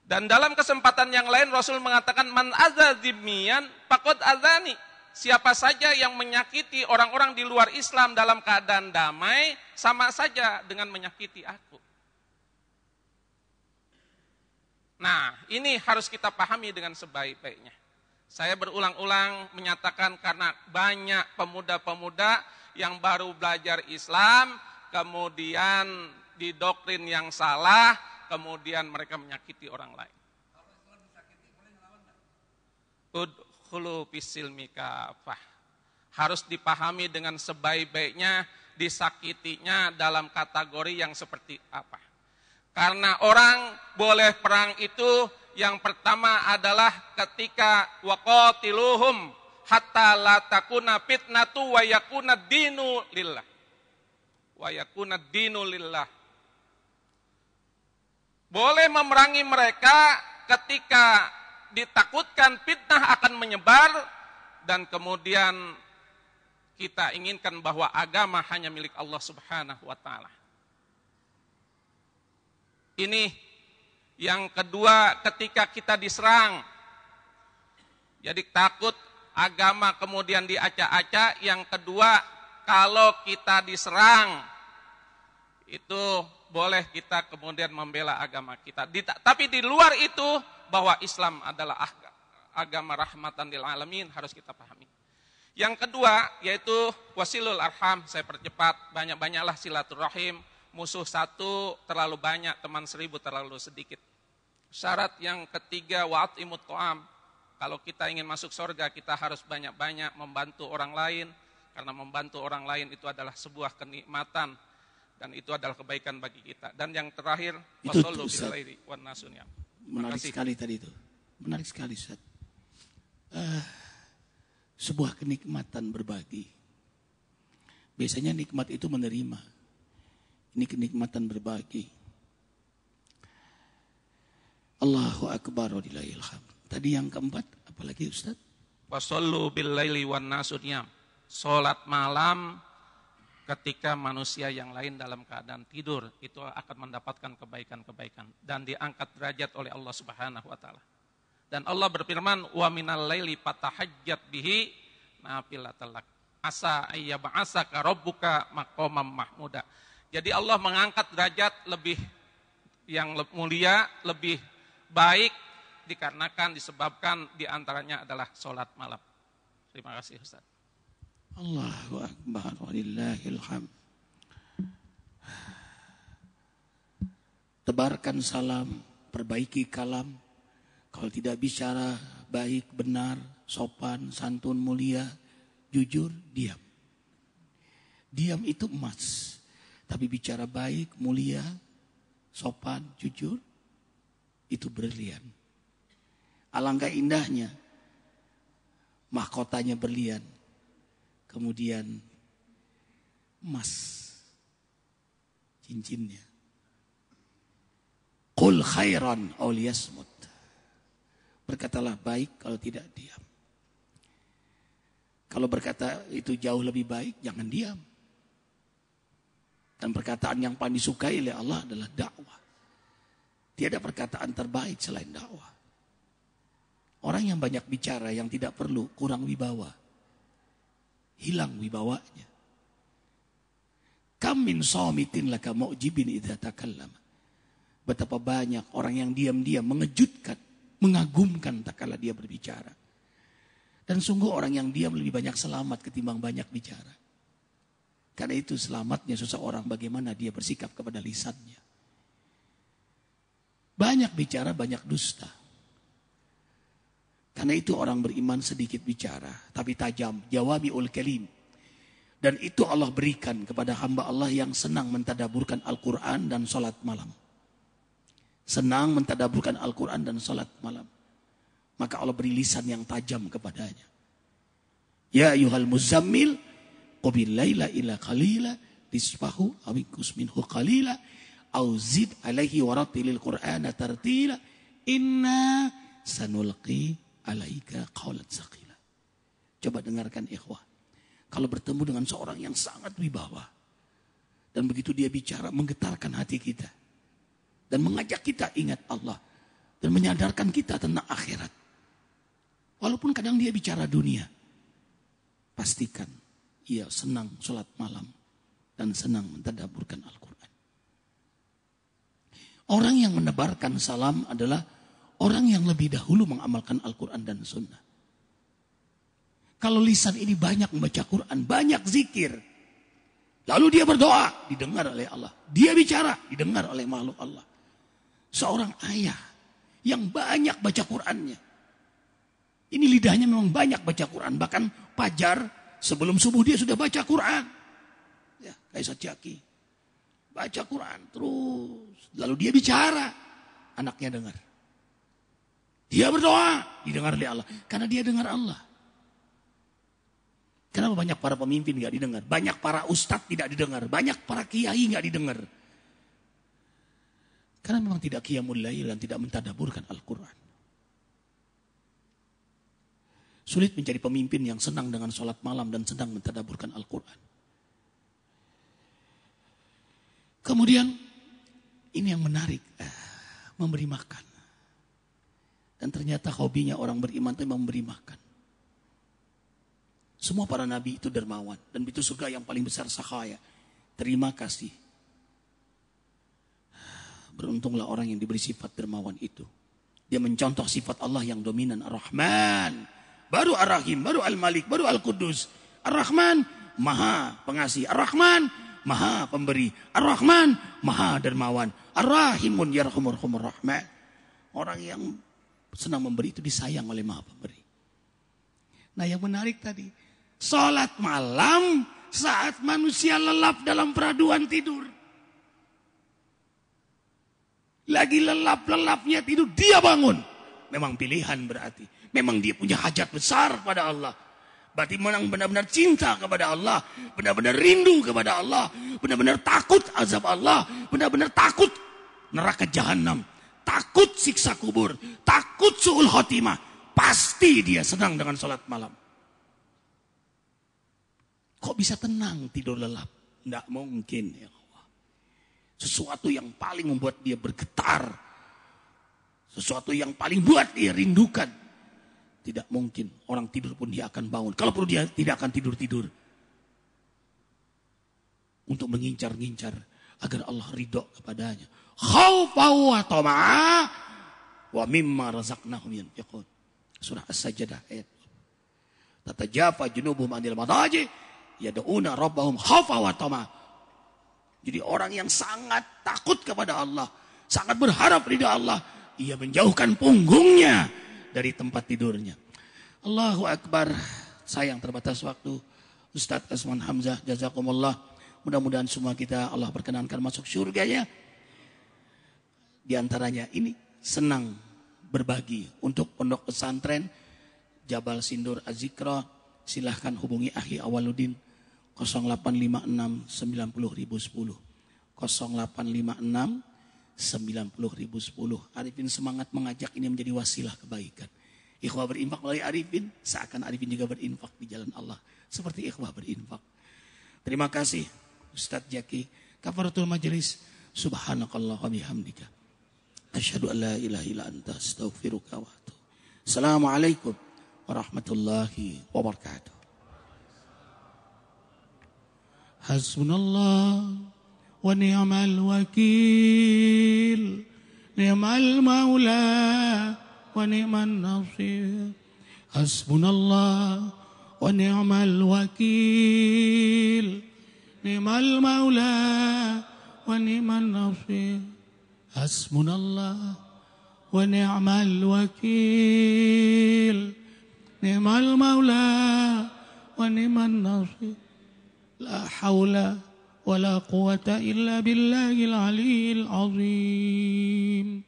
Dan dalam kesempatan yang lain Rasul mengatakan man azza dzimmiyan faqad azani. Siapa saja yang menyakiti orang-orang di luar Islam dalam keadaan damai, sama saja dengan menyakiti aku. Nah, ini harus kita pahami dengan sebaik-baiknya. Saya berulang-ulang menyatakan karena banyak pemuda-pemuda yang baru belajar Islam, kemudian didoktrin yang salah, kemudian mereka menyakiti orang lain. Udkhulu fisilmi kafah. Harus dipahami dengan sebaik-baiknya, disakitinya dalam kategori yang seperti apa. Karena orang boleh perang itu yang pertama adalah ketika waqatiluhum hatta la takuna fitnatu wa yakuna dinu lillah. Wa yakuna dinu lillah. Boleh memerangi mereka ketika ditakutkan fitnah akan menyebar dan kemudian kita inginkan bahwa agama hanya milik Allah Subhanahu wa taala. Ini yang kedua, ketika kita diserang. Jadi takut agama kemudian diacak-acak. Yang kedua, kalau kita diserang itu boleh kita kemudian membela agama kita. Tapi di luar itu bahwa Islam adalah agama rahmatan lil alamin harus kita pahami. Yang kedua yaitu wasilul arham, saya percepat, banyak-banyaklah silaturahim. Musuh satu terlalu banyak, teman 1000 terlalu sedikit. Syarat yang ketiga wa'atimut ta'am. Kalau kita ingin masuk surga kita harus banyak-banyak membantu orang lain. Karena membantu orang lain itu adalah sebuah kenikmatan. Dan itu adalah kebaikan bagi kita. Dan yang terakhir wasallu bil laili wan nasun ya. Menarik sekali tadi itu. Menarik sekali, Ustaz. Sebuah kenikmatan berbagi. Biasanya nikmat itu menerima. Ini kenikmatan berbagi. Allahu Akbar wa lillahil hamd. Tadi yang keempat, apalagi Ustaz? Wasallu bil laili wan nasu niyam. Salat malam ketika manusia yang lain dalam keadaan tidur, itu akan mendapatkan kebaikan-kebaikan dan diangkat derajat oleh Allah Subhanahu wa taala. Dan Allah berfirman, "Wa minal laili fatahajjat bihi nafilatan lak. Asa ayyab'asaka rabbuka maqaman mahmuda." Jadi Allah mengangkat derajat lebih yang mulia, lebih baik dikarenakan disebabkan diantaranya adalah sholat malam. Terima kasih Ustaz. Allahu Akbar walillahil hamd. Tebarkan salam, perbaiki kalam. Kalau tidak bicara baik, benar, sopan, santun, mulia, jujur, diam. Diam itu emas. Tapi bicara baik, mulia, sopan, jujur, itu berlian. Alangkah indahnya mahkotanya berlian, kemudian emas cincinnya. Qul khairan aw liyasmut. Berkatalah baik, kalau tidak diam. Kalau berkata itu jauh lebih baik, jangan diam. Dan perkataan yang paling disukai oleh Allah adalah dakwah. Tiada perkataan terbaik selain dakwah. Orang yang banyak bicara, yang tidak perlu, kurang wibawa. Hilang wibawanya. Kam min shamitin laka mu'jibin idza takallama. Betapa banyak orang yang diam-diam mengejutkan, mengagumkan tak kala dia berbicara. Dan sungguh orang yang diam lebih banyak selamat ketimbang banyak bicara. Karena itu selamatnya seseorang bagaimana dia bersikap kepada lisannya. Banyak bicara, banyak dusta. Karena itu orang beriman sedikit bicara, tapi tajam. Jawami'ul kalim. Dan itu Allah berikan kepada hamba Allah yang senang mentadaburkan Al-Quran dan sholat malam. Senang mentadaburkan Al-Quran dan sholat malam. Maka Allah beri lisan yang tajam kepadanya. Ya ayyuhal muzammil, qubil laila ila qalila, nisfahu awinkus minhu qalila, au zid alaihi waratilil qur'ana tartila, inna sanulqi alaika qawlan saqila. Coba dengarkan ikhwah. Kalau bertemu dengan seorang yang sangat wibawa, dan begitu dia bicara menggetarkan hati kita, dan mengajak kita ingat Allah, dan menyadarkan kita tentang akhirat. Walaupun kadang dia bicara dunia, pastikan ia senang sholat malam dan senang mentadaburkan Al-Quran. Orang yang menebarkan salam adalah orang yang lebih dahulu mengamalkan Al-Quran dan Sunnah. Kalau lisan ini banyak membaca Quran, banyak zikir, lalu dia berdoa, didengar oleh Allah. Dia bicara, didengar oleh makhluk Allah. Seorang ayah yang banyak baca Qurannya. Ini lidahnya memang banyak baca Quran. Bahkan fajar sebelum subuh dia sudah baca Quran. Ya, kayak Jaki. Baca Quran terus. Lalu dia bicara. Anaknya dengar. Dia berdoa. Didengar oleh Allah. Karena dia dengar Allah. Kenapa banyak para pemimpin gak didengar? Banyak para ustadz tidak didengar. Banyak para kiai gak didengar. Karena memang tidak qiyamul lail dan tidak mentadaburkan Al-Quran. Sulit menjadi pemimpin yang senang dengan sholat malam dan sedang mentadaburkan Al-Quran. Kemudian, ini yang menarik, memberi makan. Dan ternyata hobinya orang beriman itu memberi makan. Semua para nabi itu dermawan. Dan itu surga yang paling besar sakhaya. Terima kasih. Beruntunglah orang yang diberi sifat dermawan itu. Dia mencontoh sifat Allah yang dominan. Ar-Rahman. Baru Ar-Rahim, baru Al-Malik, baru Al-Qudus. Ar-Rahman, maha pengasih. Ar-Rahman, maha pemberi. Ar-Rahman, maha dermawan. Ar-Rahimun yarhamurhumur rahman. Orang yang senang memberi itu disayang oleh maha pemberi. Nah yang menarik tadi, sholat malam saat manusia lelap dalam peraduan tidur. Lagi lelap-lelapnya tidur, dia bangun. Memang pilihan berarti. Memang dia punya hajat besar pada Allah. Berarti menang benar-benar cinta kepada Allah, benar-benar rindu kepada Allah, benar-benar takut azab Allah, benar-benar takut neraka jahanam, takut siksa kubur, takut su'ul khotimah. Pasti dia senang dengan sholat malam. Kok bisa tenang tidur lelap? Tidak mungkin ya Allah. Sesuatu yang paling membuat dia bergetar, sesuatu yang paling buat dia rindukan. Tidak mungkin orang tidur pun dia akan bangun. Kalau perlu dia tidak akan tidur-tidur. Untuk mengincar-ngincar agar Allah ridho kepadanya. Khaufa wa tama'a wa mimma razaqnahum yunfiqun. Surah As-Sajdah ayat. Tatajafa junubuhum anil madaji yad'una rabbahum khaufa wa tama'a. Jadi orang yang sangat takut kepada Allah, sangat berharap ridha Allah, ia menjauhkan punggungnya dari tempat tidurnya. Allahu Akbar. Sayang terbatas waktu. Ustadz Asman Hamzah, jazakumullah. Mudah-mudahan semua kita Allah perkenankan masuk surganya. Di antaranya ini senang berbagi untuk pondok pesantren Jabal Sindur Az-Zikra. Silahkan hubungi Akhi Awaludin 0856 90.010 0856 90.010. Arifin semangat mengajak ini menjadi wasilah kebaikan. Ikhwah berinfak melalui Arifin, seakan Arifin juga berinfak di jalan Allah. Seperti ikhwah berinfak. Terima kasih Ustadz Jaki. Kafaratul majelis. Subhanakallah wa bihamdika. Asyhadu an la ilaha illa anta astaghfiruka wa atubu. Assalamualaikum warahmatullahi wabarakatuh. Hasbunallah wa ni'mal wakil, ni'mal maula wa ni'man nasir. Hasbunallah wa ni'mal wakil, ni'mal maula wa ni'man nasir. Hasbunallah wa ni'mal wakil, ni'mal maula wa ni'man nasir. La haula wa la quwata illa billahil aliyil azim.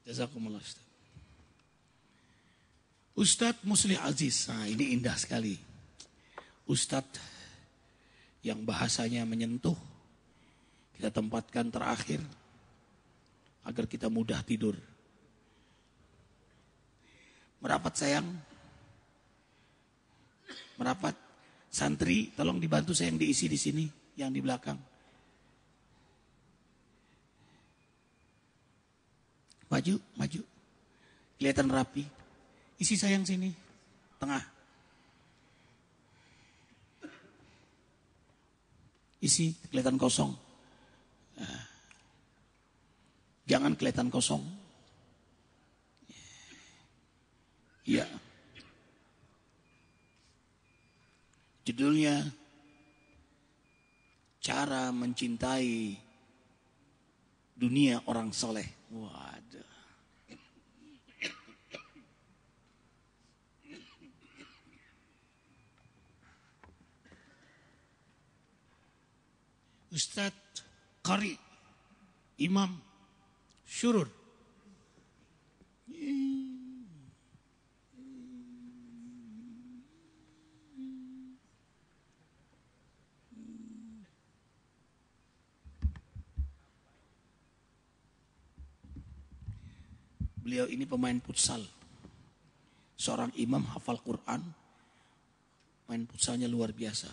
Jazakumullah Ustaz. Ustaz Muslih Aziz. Nah, ini indah sekali. Ustaz yang bahasanya menyentuh. Kita tempatkan terakhir agar kita mudah tidur. Merapat sayang. Merapat. Santri, tolong dibantu saya yang diisi di sini, yang di belakang. Maju, maju. Kelihatan rapi. Isi sayang sini, tengah. Isi, kelihatan kosong. Nah. Jangan kelihatan kosong. Iya. Judulnya Cara Mencintai Dunia Orang Soleh. Waduh. Ustadz Qari Imam Syurur. Beliau ini pemain futsal. Seorang imam hafal Quran. Main futsalnya luar biasa.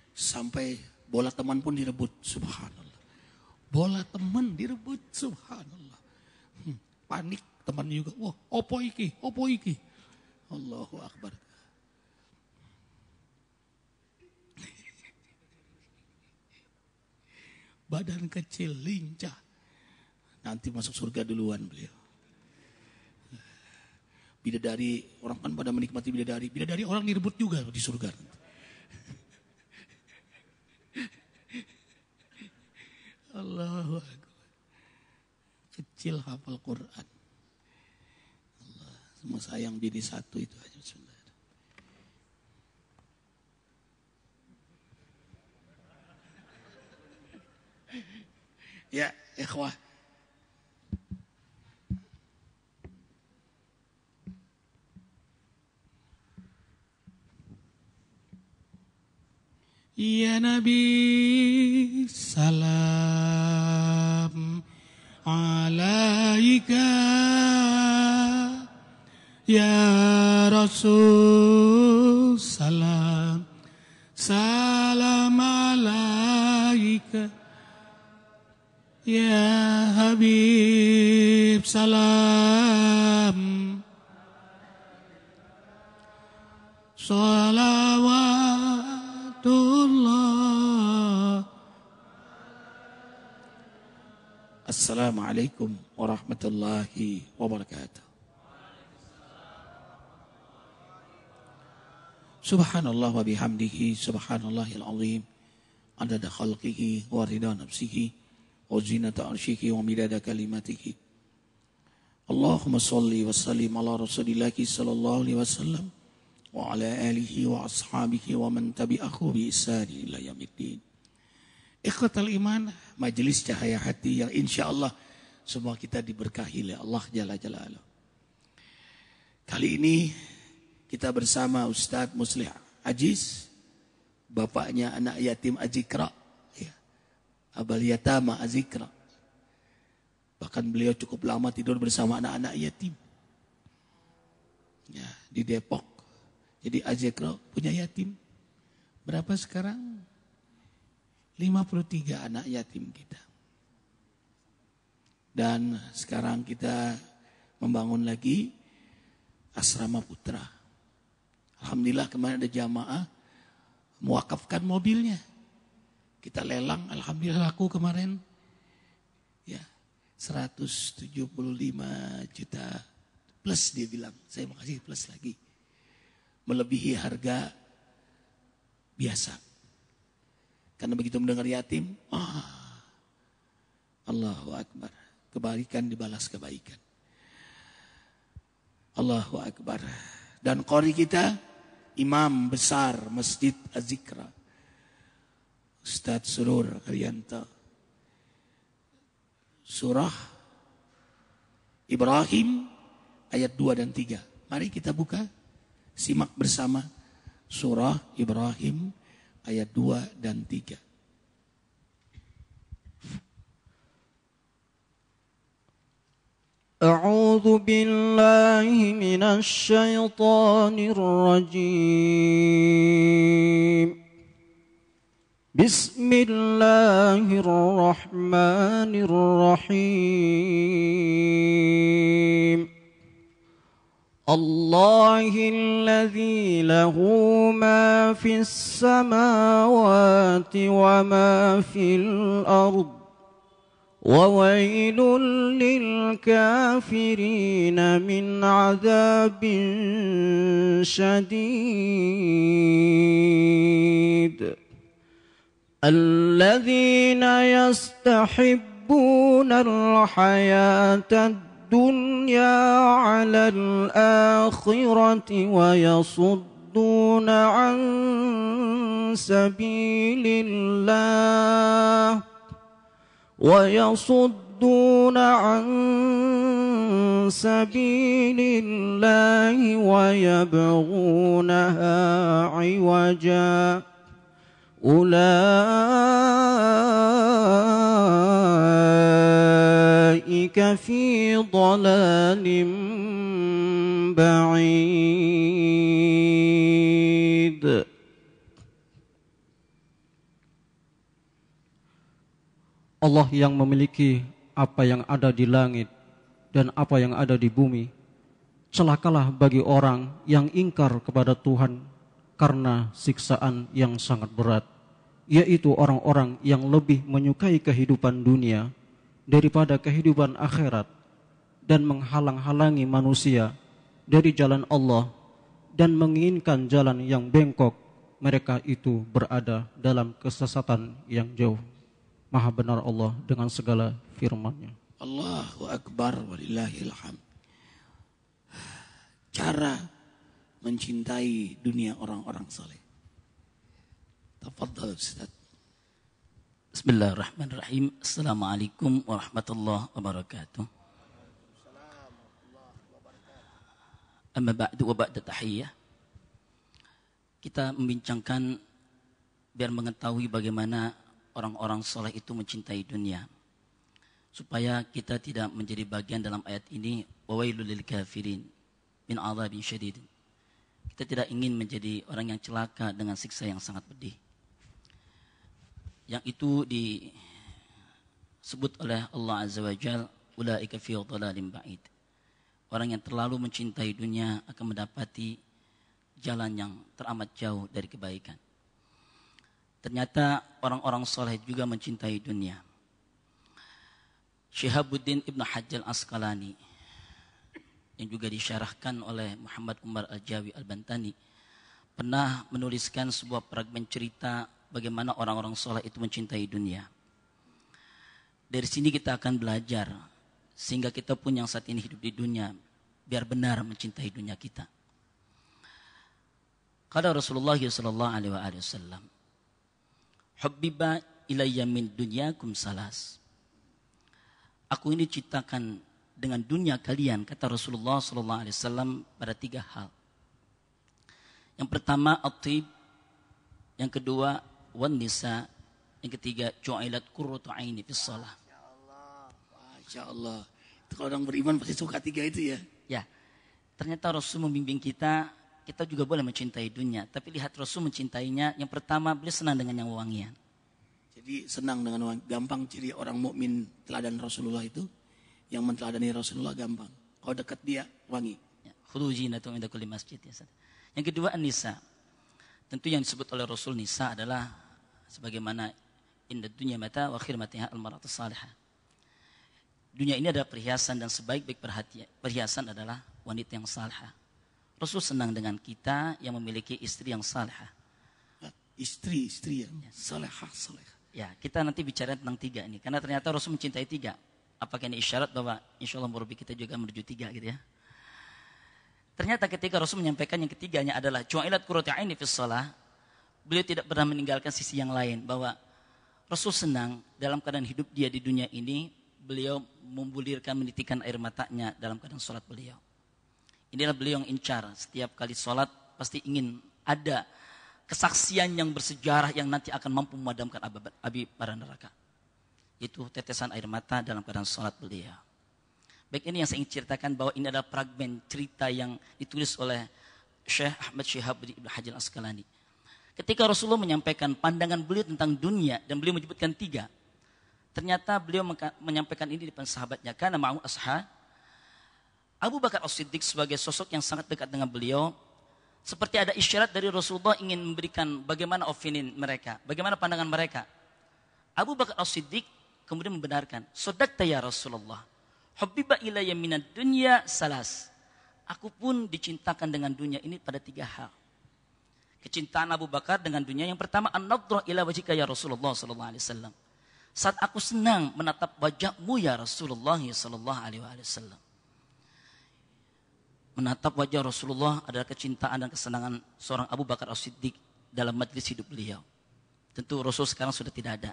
Sampai bola teman pun direbut. Subhanallah. Bola teman direbut. Subhanallah. Panik teman juga. Wah, opo iki, opo iki. Allahu Akbar. Badan kecil, lincah. Nanti masuk surga duluan beliau. Bidadari, orang kan pada menikmati bidadari. Bidadari orang direbut juga di surga. Allahu Akbar. Kecil hafal Quran. Allah, semua sayang bini satu itu aja. Ya, ikhwah. Ya Nabi salam alaika, ya Rasul salam salam alaika, ya Habib salam salawatullah. Assalamualaikum warahmatullahi wabarakatuh. Subhanallah wa bihamdihi, subhanallahil azim, adada khalqihi wa rida nafsihi wa zinata arshihi wa midada kalimatihi. Allahumma salli wa sallim ala rasulillahi sallallahu alaihi wasallam wa ala alihi wa ashabihi wa man tabi'ahu bi ihsani ila yaumiddin. Ikhwatal iman, majelis cahaya hati yang insyaallah semua kita diberkahi oleh Allah Jalla Jalaluhu. Kali ini kita bersama Ustadz Muslih Ajiz, bapaknya anak yatim Azikra, ya. Abal Yatama Azikra. Bahkan beliau cukup lama tidur bersama anak-anak yatim, ya, di Depok. Jadi Azikra punya yatim berapa sekarang? 53 anak yatim kita. Dan sekarang kita membangun lagi asrama putra. Alhamdulillah kemarin ada jamaah mewakafkan mobilnya. Kita lelang, alhamdulillah laku kemarin. Ya, 175 juta plus dia bilang. Saya mau kasih plus lagi. Melebihi harga biasa. Karena begitu mendengar yatim, Allahu Akbar. Kebaikan dibalas kebaikan. Allahu Akbar. Dan qori kita, imam besar Masjid Az-Zikra, Ustadz Surur Haryanto. Surah Ibrahim ayat 2 dan 3. Mari kita buka, simak bersama surah Ibrahim ayat 2 dan 3. A'udzu billahi minasy syaithanir rajim. Bismillahirrahmanirrahim. الله الذي له ما في السماوات وما في الأرض وويل للكافرين من عذاب شديد الذين يستحبون الحياة الدنيا على الآخرة ويصدون عن سبيل الله ويبغونها عوجا أولئك في ضلال بعيد. Allah yang memiliki apa yang ada di langit dan apa yang ada di bumi. Celakalah bagi orang yang ingkar kepada Tuhan karena siksaan yang sangat berat, yaitu orang-orang yang lebih menyukai kehidupan dunia daripada kehidupan akhirat dan menghalang-halangi manusia dari jalan Allah dan menginginkan jalan yang bengkok. Mereka itu berada dalam kesesatan yang jauh. Maha benar Allah dengan segala firman-Nya. Allahu Akbar walillahil hamd. Cara mencintai dunia orang-orang saleh. Tafadhal Ustaz. Bismillahirrahmanirrahim. Assalamualaikum warahmatullahi wabarakatuh. Amma ba'du wa ba'da tahiyyah. Kita membincangkan biar mengetahui bagaimana orang-orang soleh itu mencintai dunia. Supaya kita tidak menjadi bagian dalam ayat ini, wawailul lil kafirin min adzabin syadid. Kita tidak ingin menjadi orang yang celaka dengan siksa yang sangat pedih. Yang itu disebut oleh Allah Azza wa Jalla, ulaika fi dhalalin ba'id. Orang yang terlalu mencintai dunia akan mendapati jalan yang teramat jauh dari kebaikan. Ternyata orang-orang soleh juga mencintai dunia. Syihabuddin Ibn Hajar Asqalani yang juga disyarahkan oleh Muhammad Umar Al-Jawi Al-Bantani pernah menuliskan sebuah fragmen cerita bagaimana orang-orang soleh itu mencintai dunia. Dari sini kita akan belajar sehingga kita pun yang saat ini hidup di dunia biar benar mencintai dunia kita. Kata Rasulullah sallallahu alaihi wasallam, "Hubbiba ilayya min dunyakum salas." Aku ini ciptakan dengan dunia kalian, kata Rasulullah sallallahu alaihi wasallam, pada 3 hal. Yang pertama at-tib, yang kedua wan nisa, yang ketiga ju'ilat qurratu aini fis shalah. Masya Allah. Itu kalau orang beriman pasti suka 3 itu ya. Ya. Ternyata Rasul membimbing kita juga boleh mencintai dunia, tapi lihat Rasul mencintainya. Yang pertama, beliau senang dengan yang wangian. Jadi senang dengan wangi. Gampang ciri orang mukmin teladan Rasulullah itu, yang menteladani Rasulullah gampang. Kalau dekat dia wangi. Khurujina tu inda kulli masjid ya. Yang kedua an-nisa. Tentu yang disebut oleh Rasul nisa adalah sebagaimana inda dunya mata wa khirmatiha al-mar'atu salihah. Dunia ini adalah perhiasan dan sebaik-baik perhiasan adalah wanita yang salihah. Rasul senang dengan kita yang memiliki istri yang salihah. Istri yang salihah. Ya, kita nanti bicara tentang 3 ini. Karena ternyata Rasul mencintai 3. Apakah ini isyarat bahwa insya Allah murabbi kita juga menuju 3 gitu ya. Ternyata ketika Rasul menyampaikan yang ketiganya adalah ju'ilat qurratu aini fis shalah, beliau tidak pernah meninggalkan sisi yang lain, bahwa Rasul senang dalam keadaan hidup dia di dunia ini, beliau membulirkan, menitikan air matanya dalam keadaan sholat beliau. Inilah beliau yang incar, setiap kali sholat pasti ingin ada kesaksian yang bersejarah yang nanti akan mampu memadamkan api bara neraka. Itu tetesan air mata dalam keadaan sholat beliau. Baik, ini yang saya ingin ceritakan, bahwa ini adalah fragmen cerita yang ditulis oleh Syekh Ahmad Syihabuddin Ibn Hajar Asqalani. Ketika Rasulullah menyampaikan pandangan beliau tentang dunia, dan beliau menyebutkan 3. Ternyata beliau menyampaikan ini di depan sahabatnya. Karena ma'u ashab, Abu Bakar As-Siddiq sebagai sosok yang sangat dekat dengan beliau, seperti ada isyarat dari Rasulullah ingin memberikan bagaimana opini mereka, bagaimana pandangan mereka. Abu Bakar As-Siddiq kemudian membenarkan, "Shadaqta ya Rasulullah, hubbiba ilayya minad dunya salas." Aku pun dicintakan dengan dunia ini pada 3 hal. Kecintaan Abu Bakar dengan dunia, yang pertama an-nadhrah ila wajhika ya Rasulullah sallallahu alaihi wasallam. Saat aku senang menatap wajahmu ya Rasulullah sallallahu alaihi wasallam. Menatap wajah Rasulullah adalah kecintaan dan kesenangan seorang Abu Bakar As-Siddiq dalam majlis hidup beliau. Tentu Rasul sekarang sudah tidak ada.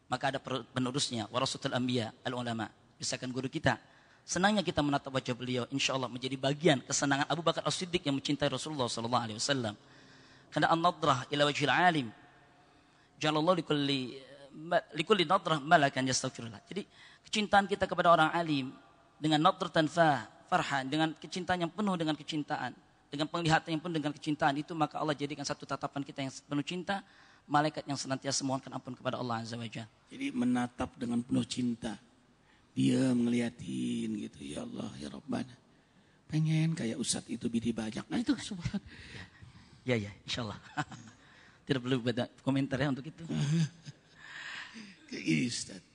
Maka ada penerusnya, warasatul anbiya al-ulama. Misalkan guru kita, senangnya kita menatap wajah beliau, insya Allah menjadi bagian kesenangan Abu Bakar As-Siddiq yang mencintai Rasulullah sallallahu alaihi wasallam. Karena an-nadrah ila wajhil alim, jalallahu likulli nadrah malakan yastaghfirullah. Jadi kecintaan kita kepada orang alim dengan nadratan farhan, dengan kecintaan yang penuh dengan kecintaan, dengan penglihatan yang penuh dengan kecintaan itu, maka Allah jadikan satu tatapan kita yang penuh cinta, malaikat yang senantiasa memohonkan ampun kepada Allah Azza wa Jalla. Jadi menatap dengan penuh cinta. Dia ngeliatin gitu, ya Allah, ya Rabbana. Pengen kayak Ustadz itu bidi banyak. Nah itu subhanallah. Ya, insyaAllah. Tidak perlu beda komentar ya untuk itu. Kayak Ustadz.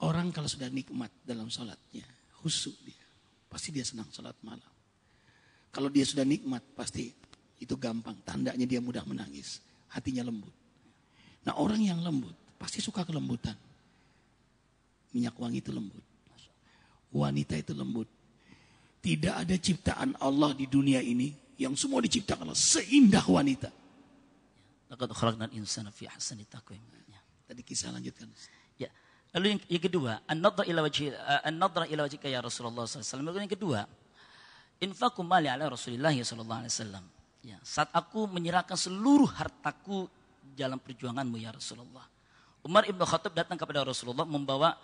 Orang kalau sudah nikmat dalam sholatnya, khusyuk dia, pasti dia senang sholat malam. Kalau dia sudah nikmat, pasti itu gampang. Tandanya dia mudah menangis. Hatinya lembut. Nah, orang yang lembut pasti suka kelembutan. Minyak wangi itu lembut. Wanita itu lembut. Tidak ada ciptaan Allah di dunia ini yang semua diciptakan Allah seindah wanita. Laqad khalaqnal insana fi ahsani taqwim. Tadi kisah lanjutkan. Ya. Lalu yang kedua, an-nadra ila wajhika ya Rasulullah sallallahu alaihi wasallam. Yang kedua, infaqu mali ala Rasulillah sallallahu alaihi wasallam. Ya, saat aku menyerahkan seluruh hartaku dalam perjuanganmu ya Rasulullah. Umar ibn Khattab datang kepada Rasulullah membawa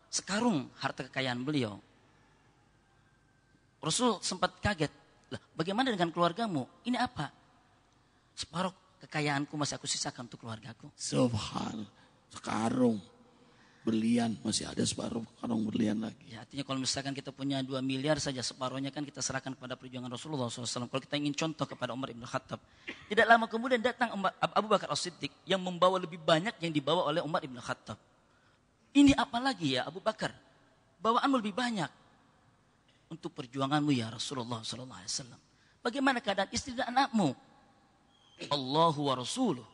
sekarung harta kekayaan beliau. Rasul sempat kaget. Lah, bagaimana dengan keluargamu? Ini apa? Separuh kekayaanku masih aku sisakan untuk keluargaku. Subhan, sekarung berlian masih ada separuh karung berlian lagi. Ya, artinya kalau misalkan kita punya 2 miliar saja separuhnya kan kita serahkan kepada perjuangan Rasulullah SAW. Kalau kita ingin contoh kepada Umar ibn Khattab. Tidak lama kemudian datang Abu Bakar As-Siddiq yang membawa lebih banyak yang dibawa oleh Umar ibn Khattab. Ini apa lagi ya Abu Bakar? Bawaanmu lebih banyak. Untuk perjuanganmu ya Rasulullah SAW. Bagaimana keadaan istri dan anakmu? Allahu wa Rasuluh.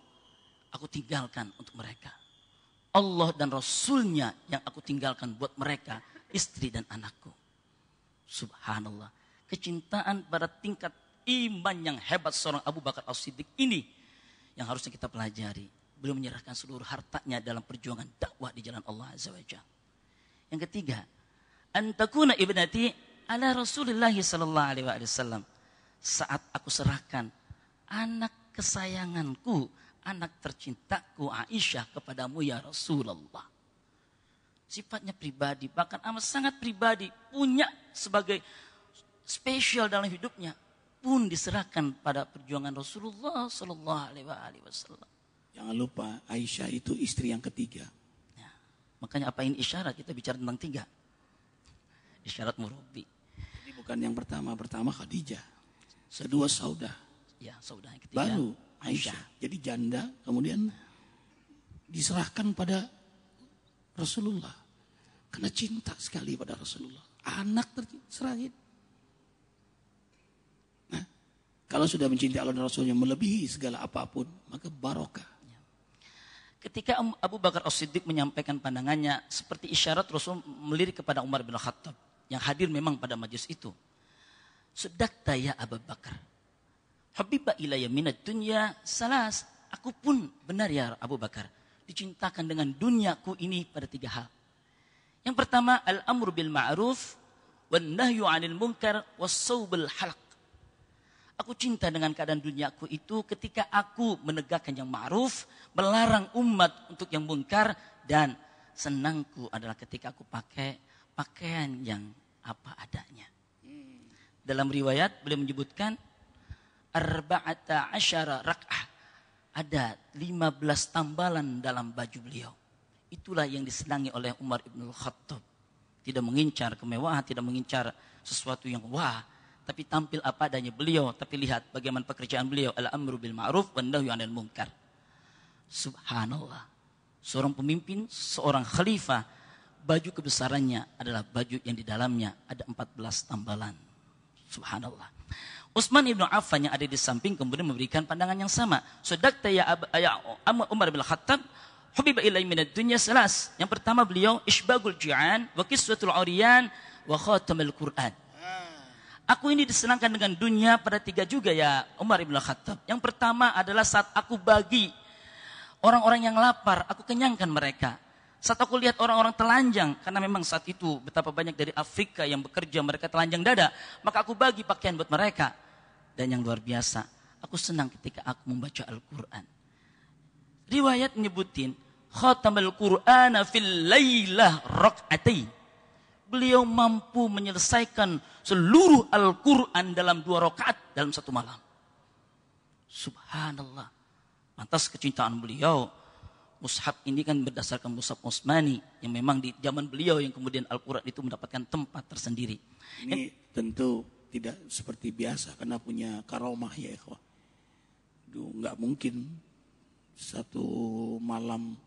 Aku tinggalkan untuk mereka. Allah dan Rasulnya yang aku tinggalkan buat mereka, istri dan anakku. Subhanallah. Kecintaan pada tingkat iman yang hebat seorang Abu Bakar As-Siddiq ini yang harusnya kita pelajari. Beliau menyerahkan seluruh hartanya dalam perjuangan dakwah di jalan Allah Azza wa Jalla. Yang ketiga, antakuna ibnati ala Rasulullah sallallahu alaihi wasallam. Saat aku serahkan anak kesayanganku, anak tercintaku Aisyah kepadamu ya Rasulullah. Sifatnya pribadi, bahkan amat sangat pribadi, punya sebagai spesial dalam hidupnya, pun diserahkan pada perjuangan Rasulullah sallallahu alaihi wasallam. Jangan lupa Aisyah itu istri yang ketiga. Ya, makanya apa ini isyarat? Kita bicara tentang 3. Isyarat murabbi. Jadi bukan yang pertama Khadijah. Kedua Saudah. Ya, Saudah yang ketiga. Baru Aisyah. Jadi janda kemudian diserahkan pada Rasulullah. Karena cinta sekali pada Rasulullah. Anak terserahin. Nah, kalau sudah mencintai Allah dan Rasulnya melebihi segala apapun, maka barokah. Ketika Abu Bakar As-Siddiq menyampaikan pandangannya, seperti isyarat Rasul melirik kepada Umar bin Khattab yang hadir memang pada majlis itu. Sudakta ya Abu Bakar. Habibah ilayya minad dunya salas. Aku pun benar ya Abu Bakar. Dicintakan dengan duniaku ini pada 3 hal. Yang pertama, al-amru bil ma'ruf, wan nahyu 'anil munkar, was-saubul halaq. Aku cinta dengan keadaan duniaku itu ketika aku menegakkan yang ma'ruf, melarang umat untuk yang munkar, dan senangku adalah ketika aku pakai pakaian yang apa adanya. Dalam riwayat beliau menyebutkan arba'ata asyara rak'ah. Ada 15 tambalan dalam baju beliau. Itulah yang disenangi oleh Umar ibn Khattab. Tidak mengincar kemewahan, tidak mengincar sesuatu yang wah. Tapi tampil apa adanya beliau. Tapi lihat bagaimana pekerjaan beliau. Al-amru bil ma'ruf wa nahyu 'anil munkar. Subhanallah. Seorang pemimpin, seorang khalifah. Baju kebesarannya adalah baju yang di dalamnya ada 14 tambalan. Subhanallah. Utsman ibn Affan yang ada di samping kemudian memberikan pandangan yang sama. Sadaqta ya Umar bin Khattab, hubiba ilai minad dunya salas. Yang pertama beliau isbagul ji'an wa kiswatul uriyan wa khatamul Qur'an. Aku ini disenangkan dengan dunia pada 3 juga ya Umar ibn Khattab. Yang pertama adalah saat aku bagi orang-orang yang lapar, aku kenyangkan mereka. Saat aku lihat orang-orang telanjang, karena memang saat itu betapa banyak dari Afrika yang bekerja, mereka telanjang dada, maka aku bagi pakaian buat mereka. Dan yang luar biasa, aku senang ketika aku membaca Al-Quran. Riwayat menyebutin, khatamul Qur'ana fil laylah rak'atain. Beliau mampu menyelesaikan seluruh Al-Quran dalam 2 rakaat dalam 1 malam. Subhanallah. Lantas kecintaan beliau, mushaf ini kan berdasarkan mushaf Utsmani yang memang di zaman beliau yang kemudian Al-Quran itu mendapatkan tempat tersendiri. Ini tentu tidak seperti biasa karena punya karomah ya ikhwah. Nggak mungkin 1 malam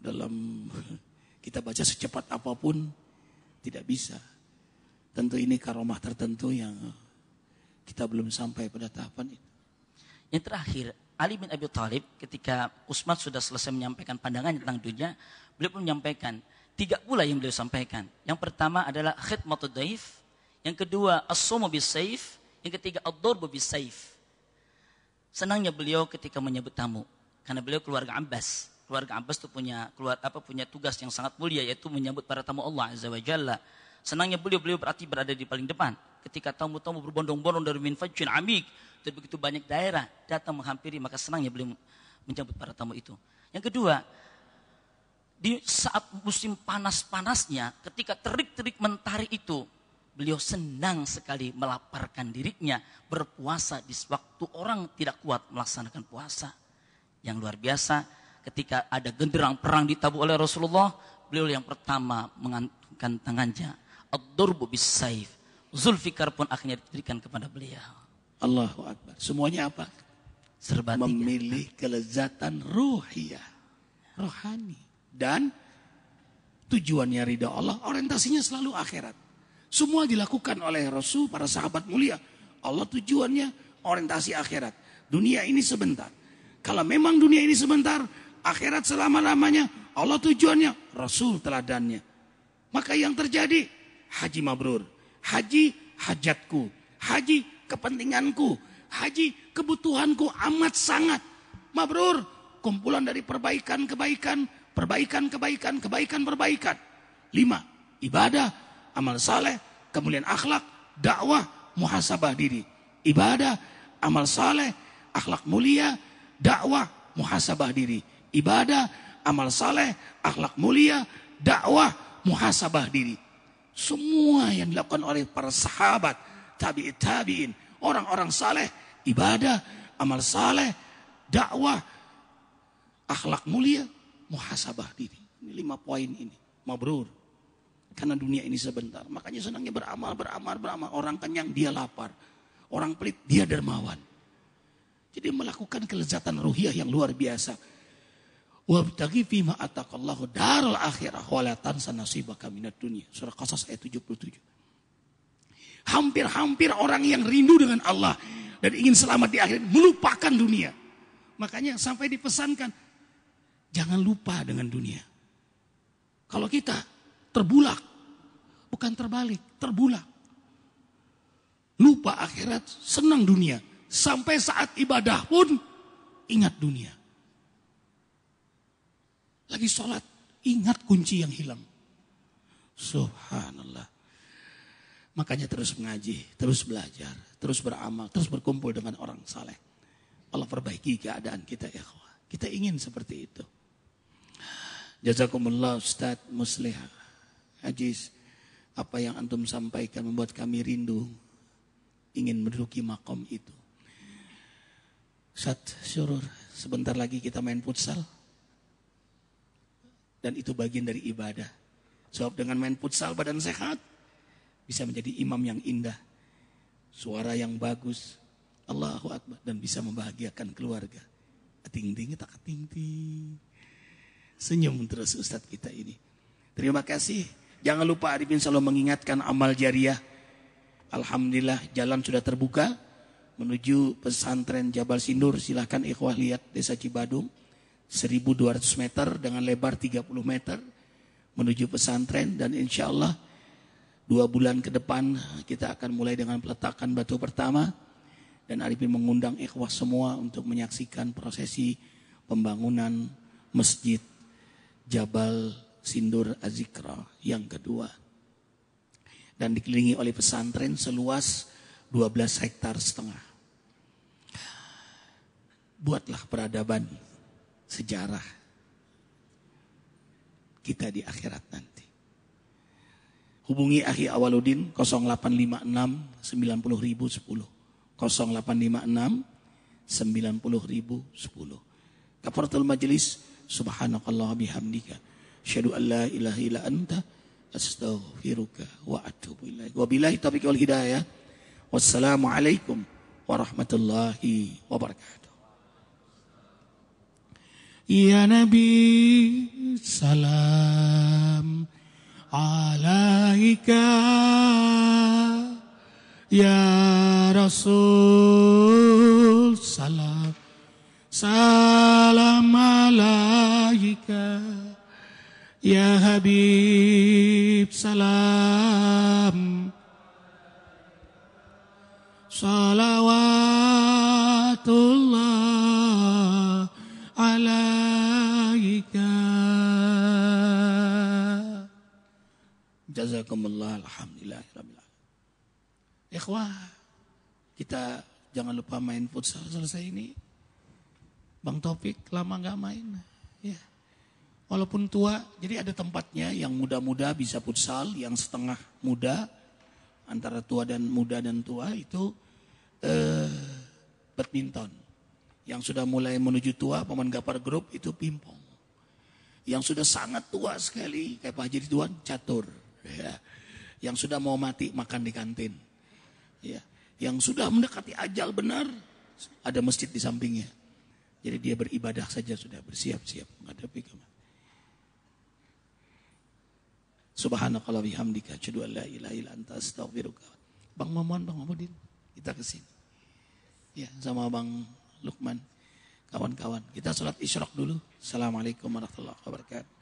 dalam kita baca secepat apapun tidak bisa. Tentu ini karomah tertentu yang kita belum sampai pada tahapan itu. Yang terakhir, Ali bin Abi Thalib ketika Utsman sudah selesai menyampaikan pandangannya tentang dunia, beliau pun menyampaikan 3 pula yang beliau sampaikan. Yang pertama adalah khidmatud daif, yang kedua as-sumu bis-saif, yang ketiga ad-darbu bis-saif. Senangnya beliau ketika menyambut tamu karena beliau keluarga Abbas. Keluarga Abbas itu punya tugas yang sangat mulia yaitu menyambut para tamu Allah Azza wa Jalla. Senangnya beliau berarti berada di paling depan. Ketika tamu-tamu berbondong-bondong dari min fajjin amik, dan begitu banyak daerah datang menghampiri, maka senangnya beliau menjemput para tamu itu. Yang kedua, di saat musim panas-panasnya, ketika terik-terik mentari itu, beliau senang sekali melaparkan dirinya berpuasa di waktu orang tidak kuat melaksanakan puasa. Yang luar biasa, ketika ada genderang perang ditabuh oleh Rasulullah, beliau yang pertama mengangkat tangannya, ad-durbu bis-saif. Zulfikar pun akhirnya diberikan kepada beliau. Allahu Akbar. Semuanya apa? Serba tiga. Memilih kelezatan ruhiyah, rohani. Dan tujuannya ridha Allah, orientasinya selalu akhirat. Semua dilakukan oleh Rasul, para sahabat mulia. Allah tujuannya orientasi akhirat. Dunia ini sebentar. Kalau memang dunia ini sebentar, akhirat selama-lamanya, Allah tujuannya, Rasul teladannya. Maka yang terjadi, haji mabrur. Haji hajatku, haji kepentinganku, haji kebutuhanku amat sangat. Mabrur, kumpulan dari perbaikan-kebaikan, perbaikan-kebaikan, kebaikan-perbaikan. 5, ibadah, amal saleh, kemuliaan akhlak, dakwah, muhasabah diri. Ibadah, amal saleh, akhlak mulia, dakwah, muhasabah diri. Ibadah, amal saleh, akhlak mulia, dakwah, muhasabah diri. Semua yang dilakukan oleh para sahabat, tabi'in, orang-orang saleh, ibadah, amal saleh, dakwah, akhlak mulia, muhasabah diri. Ini 5 poin ini. Mabrur. Karena dunia ini sebentar. Makanya senangnya beramal. Orang kenyang, dia lapar. Orang pelit, dia dermawan. Jadi melakukan kelezatan ruhiyah yang luar biasa. Wabtaghi fima ataqallahu daral akhirah wa la tansa nasibaka minad dunya. Surah Qasas ayat 77. Hampir-hampir orang yang rindu dengan Allah dan ingin selamat di akhirat melupakan dunia. Makanya sampai dipesankan, jangan lupa dengan dunia. Kalau kita terbulak, bukan terbalik, terbulak. Lupa akhirat, senang dunia. Sampai saat ibadah pun ingat dunia. Lagi sholat, ingat kunci yang hilang. Subhanallah. Makanya terus mengaji, terus belajar, terus beramal, terus berkumpul dengan orang saleh. Allah perbaiki keadaan kita, ya ikhwah. Kita ingin seperti itu. Jazakumullah Ustaz Muslih Aziz. Apa yang antum sampaikan membuat kami rindu ingin menduduki makom itu. Ustaz Syurur, sebentar lagi kita main futsal. Dan itu bagian dari ibadah. Sebab dengan main futsal badan sehat, bisa menjadi imam yang indah. Suara yang bagus. Allahu Akbar. Dan bisa membahagiakan keluarga. Ting-ting, tak ting-ting. Senyum terus Ustadz kita ini. Terima kasih. Jangan lupa Arifin selalu mengingatkan amal jariah. Alhamdulillah jalan sudah terbuka. Menuju pesantren Jabal Sindur. Silahkan ikhwah lihat Desa Cibadung. 1.200 meter dengan lebar 30 meter menuju pesantren, dan insya Allah 2 bulan ke depan kita akan mulai dengan peletakan batu pertama, dan Arifin mengundang ikhwah semua untuk menyaksikan prosesi pembangunan masjid Jabal Sindur Az-Zikra yang kedua, dan dikelilingi oleh pesantren seluas 12,5 hektar. Buatlah peradaban sejarah kita di akhirat nanti. Hubungi Akhi Awaludin 0856 90.010 0856 90.010. Kafaratul majlis, subhanakallah bihamdika asyhadu an la ilaha illa anta astaghfiruka wa atubu ilaik. Wabillahi taufiq wal hidayah. Wassalamualaikum warahmatullahi wabarakatuh. Ya Nabi, salam alaika. Ya Rasul, salam alaika. Ya Habib, salam salawatullah alaika. Jazakumullah, alhamdulillah. Ikhwah, kita jangan lupa main futsal selesai ini. Bang Taufik lama nggak main, ya. Walaupun tua, jadi ada tempatnya yang muda-muda bisa futsal, yang setengah muda, antara tua dan muda dan tua itu badminton. Yang sudah mulai menuju tua, Paman Gapar Group itu pingpong. Yang sudah sangat tua sekali, kayak Pak Haji Ridwan, catur. Ya. Yang sudah mau mati, makan di kantin. Ya. Yang sudah mendekati ajal benar, ada masjid di sampingnya. Jadi dia beribadah saja sudah bersiap-siap menghadapi kematian. Subhanakallah bihamdika asyhadu an la ilaha illa anta astaghfiruka. Bang Maman, Bang Mahmudin, kita ke sini. Ya, sama Bang Lukman, kawan-kawan. Kita salat isyraq dulu. Assalamualaikum warahmatullahi wabarakatuh.